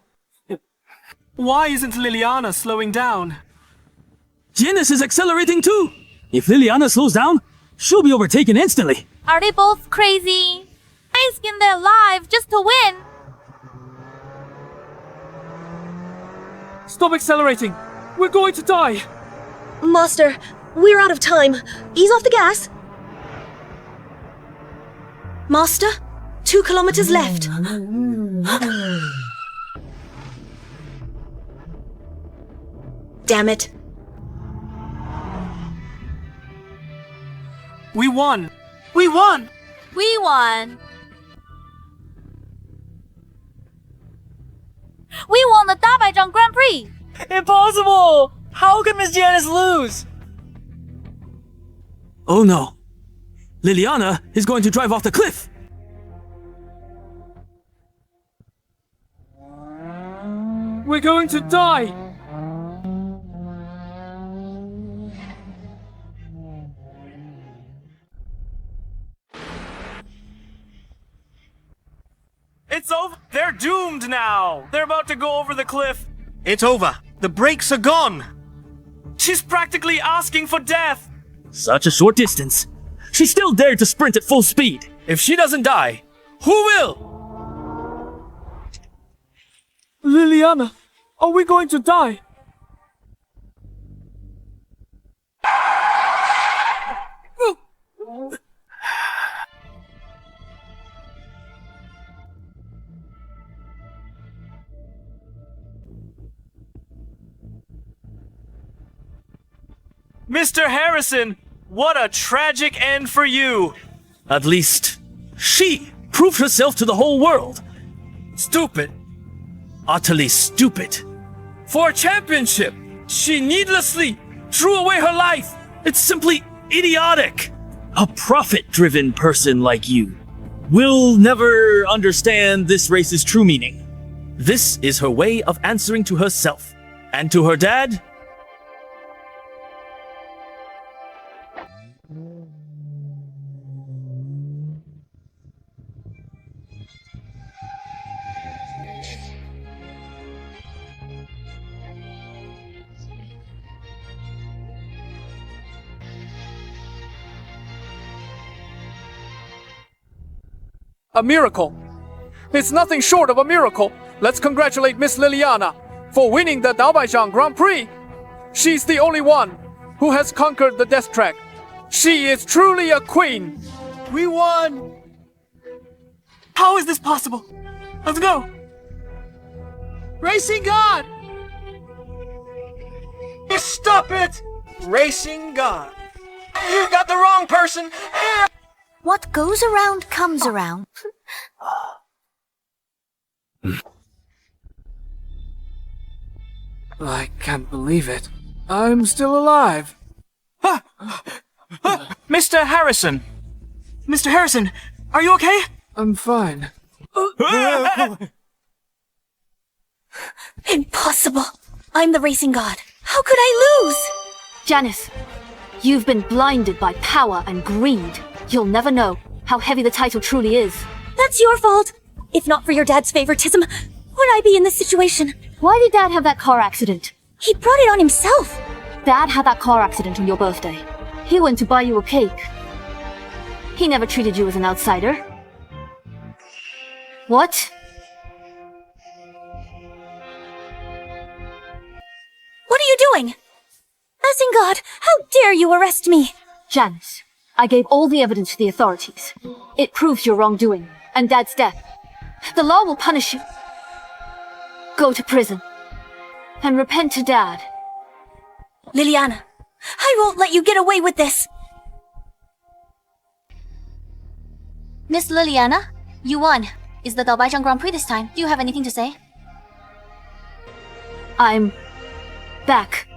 Why isn't Liliana slowing down? Janice is accelerating too! If Liliana slows down, she'll be overtaken instantly. Are they both crazy? Risking their lives just to win. Stop accelerating. We're going to die. Master, We're out of time. Ease off the gas. Master, 2 kilometers left. Damn it. We won! We won! We won! We won the Darbaijan Grand Prix! Impossible! How could Miss Janice lose? Oh no. Liliana is going to drive off the cliff! We're going to die! It's over! They're doomed now! They're about to go over the cliff! It's over! The brakes are gone! She's practically asking for death! Such a short distance. She still dared to sprint at full speed. If she doesn't die, who will? Liliana, are we going to die? Mr. Harrison, what a tragic end for you! At least, she proved herself to the whole world. Stupid. Utterly stupid. For a championship, she needlessly threw away her life. It's simply idiotic. A profit-driven person like you will never understand this race's true meaning. This is her way of answering to herself and to her dad. A miracle! It's nothing short of a miracle! Let's congratulate Miss Liliana for winning the Darbaijan Grand Prix! She's the only one who has conquered the death track. She is truly a queen! We won! How is this possible? Let's go! Racing God! Stop it! Racing God! You got the wrong person! What goes around comes around. I can't believe it. I'm still alive. Mr. Harrison! Mr. Harrison, are you okay? I'm fine. Impossible. I'm the racing god. How could I lose? Janice, you've been blinded by power and greed. You'll never know how heavy the title truly is. That's your fault. If not for your dad's favoritism, would I be in this situation? Why did Dad have that car accident? He brought it on himself. Dad had that car accident on your birthday. He went to buy you a cake. He never treated you as an outsider. What? What are you doing? Racing god, how dare you arrest me? Janice, I gave all the evidence to the authorities. It proves your wrongdoing and Dad's death. The law will punish you. Go to prison and repent to Dad. Liliana, I won't let you get away with this. Miss Liliana, you won. Is the Darbaijan Grand Prix this time? Do you have anything to say? I'm back.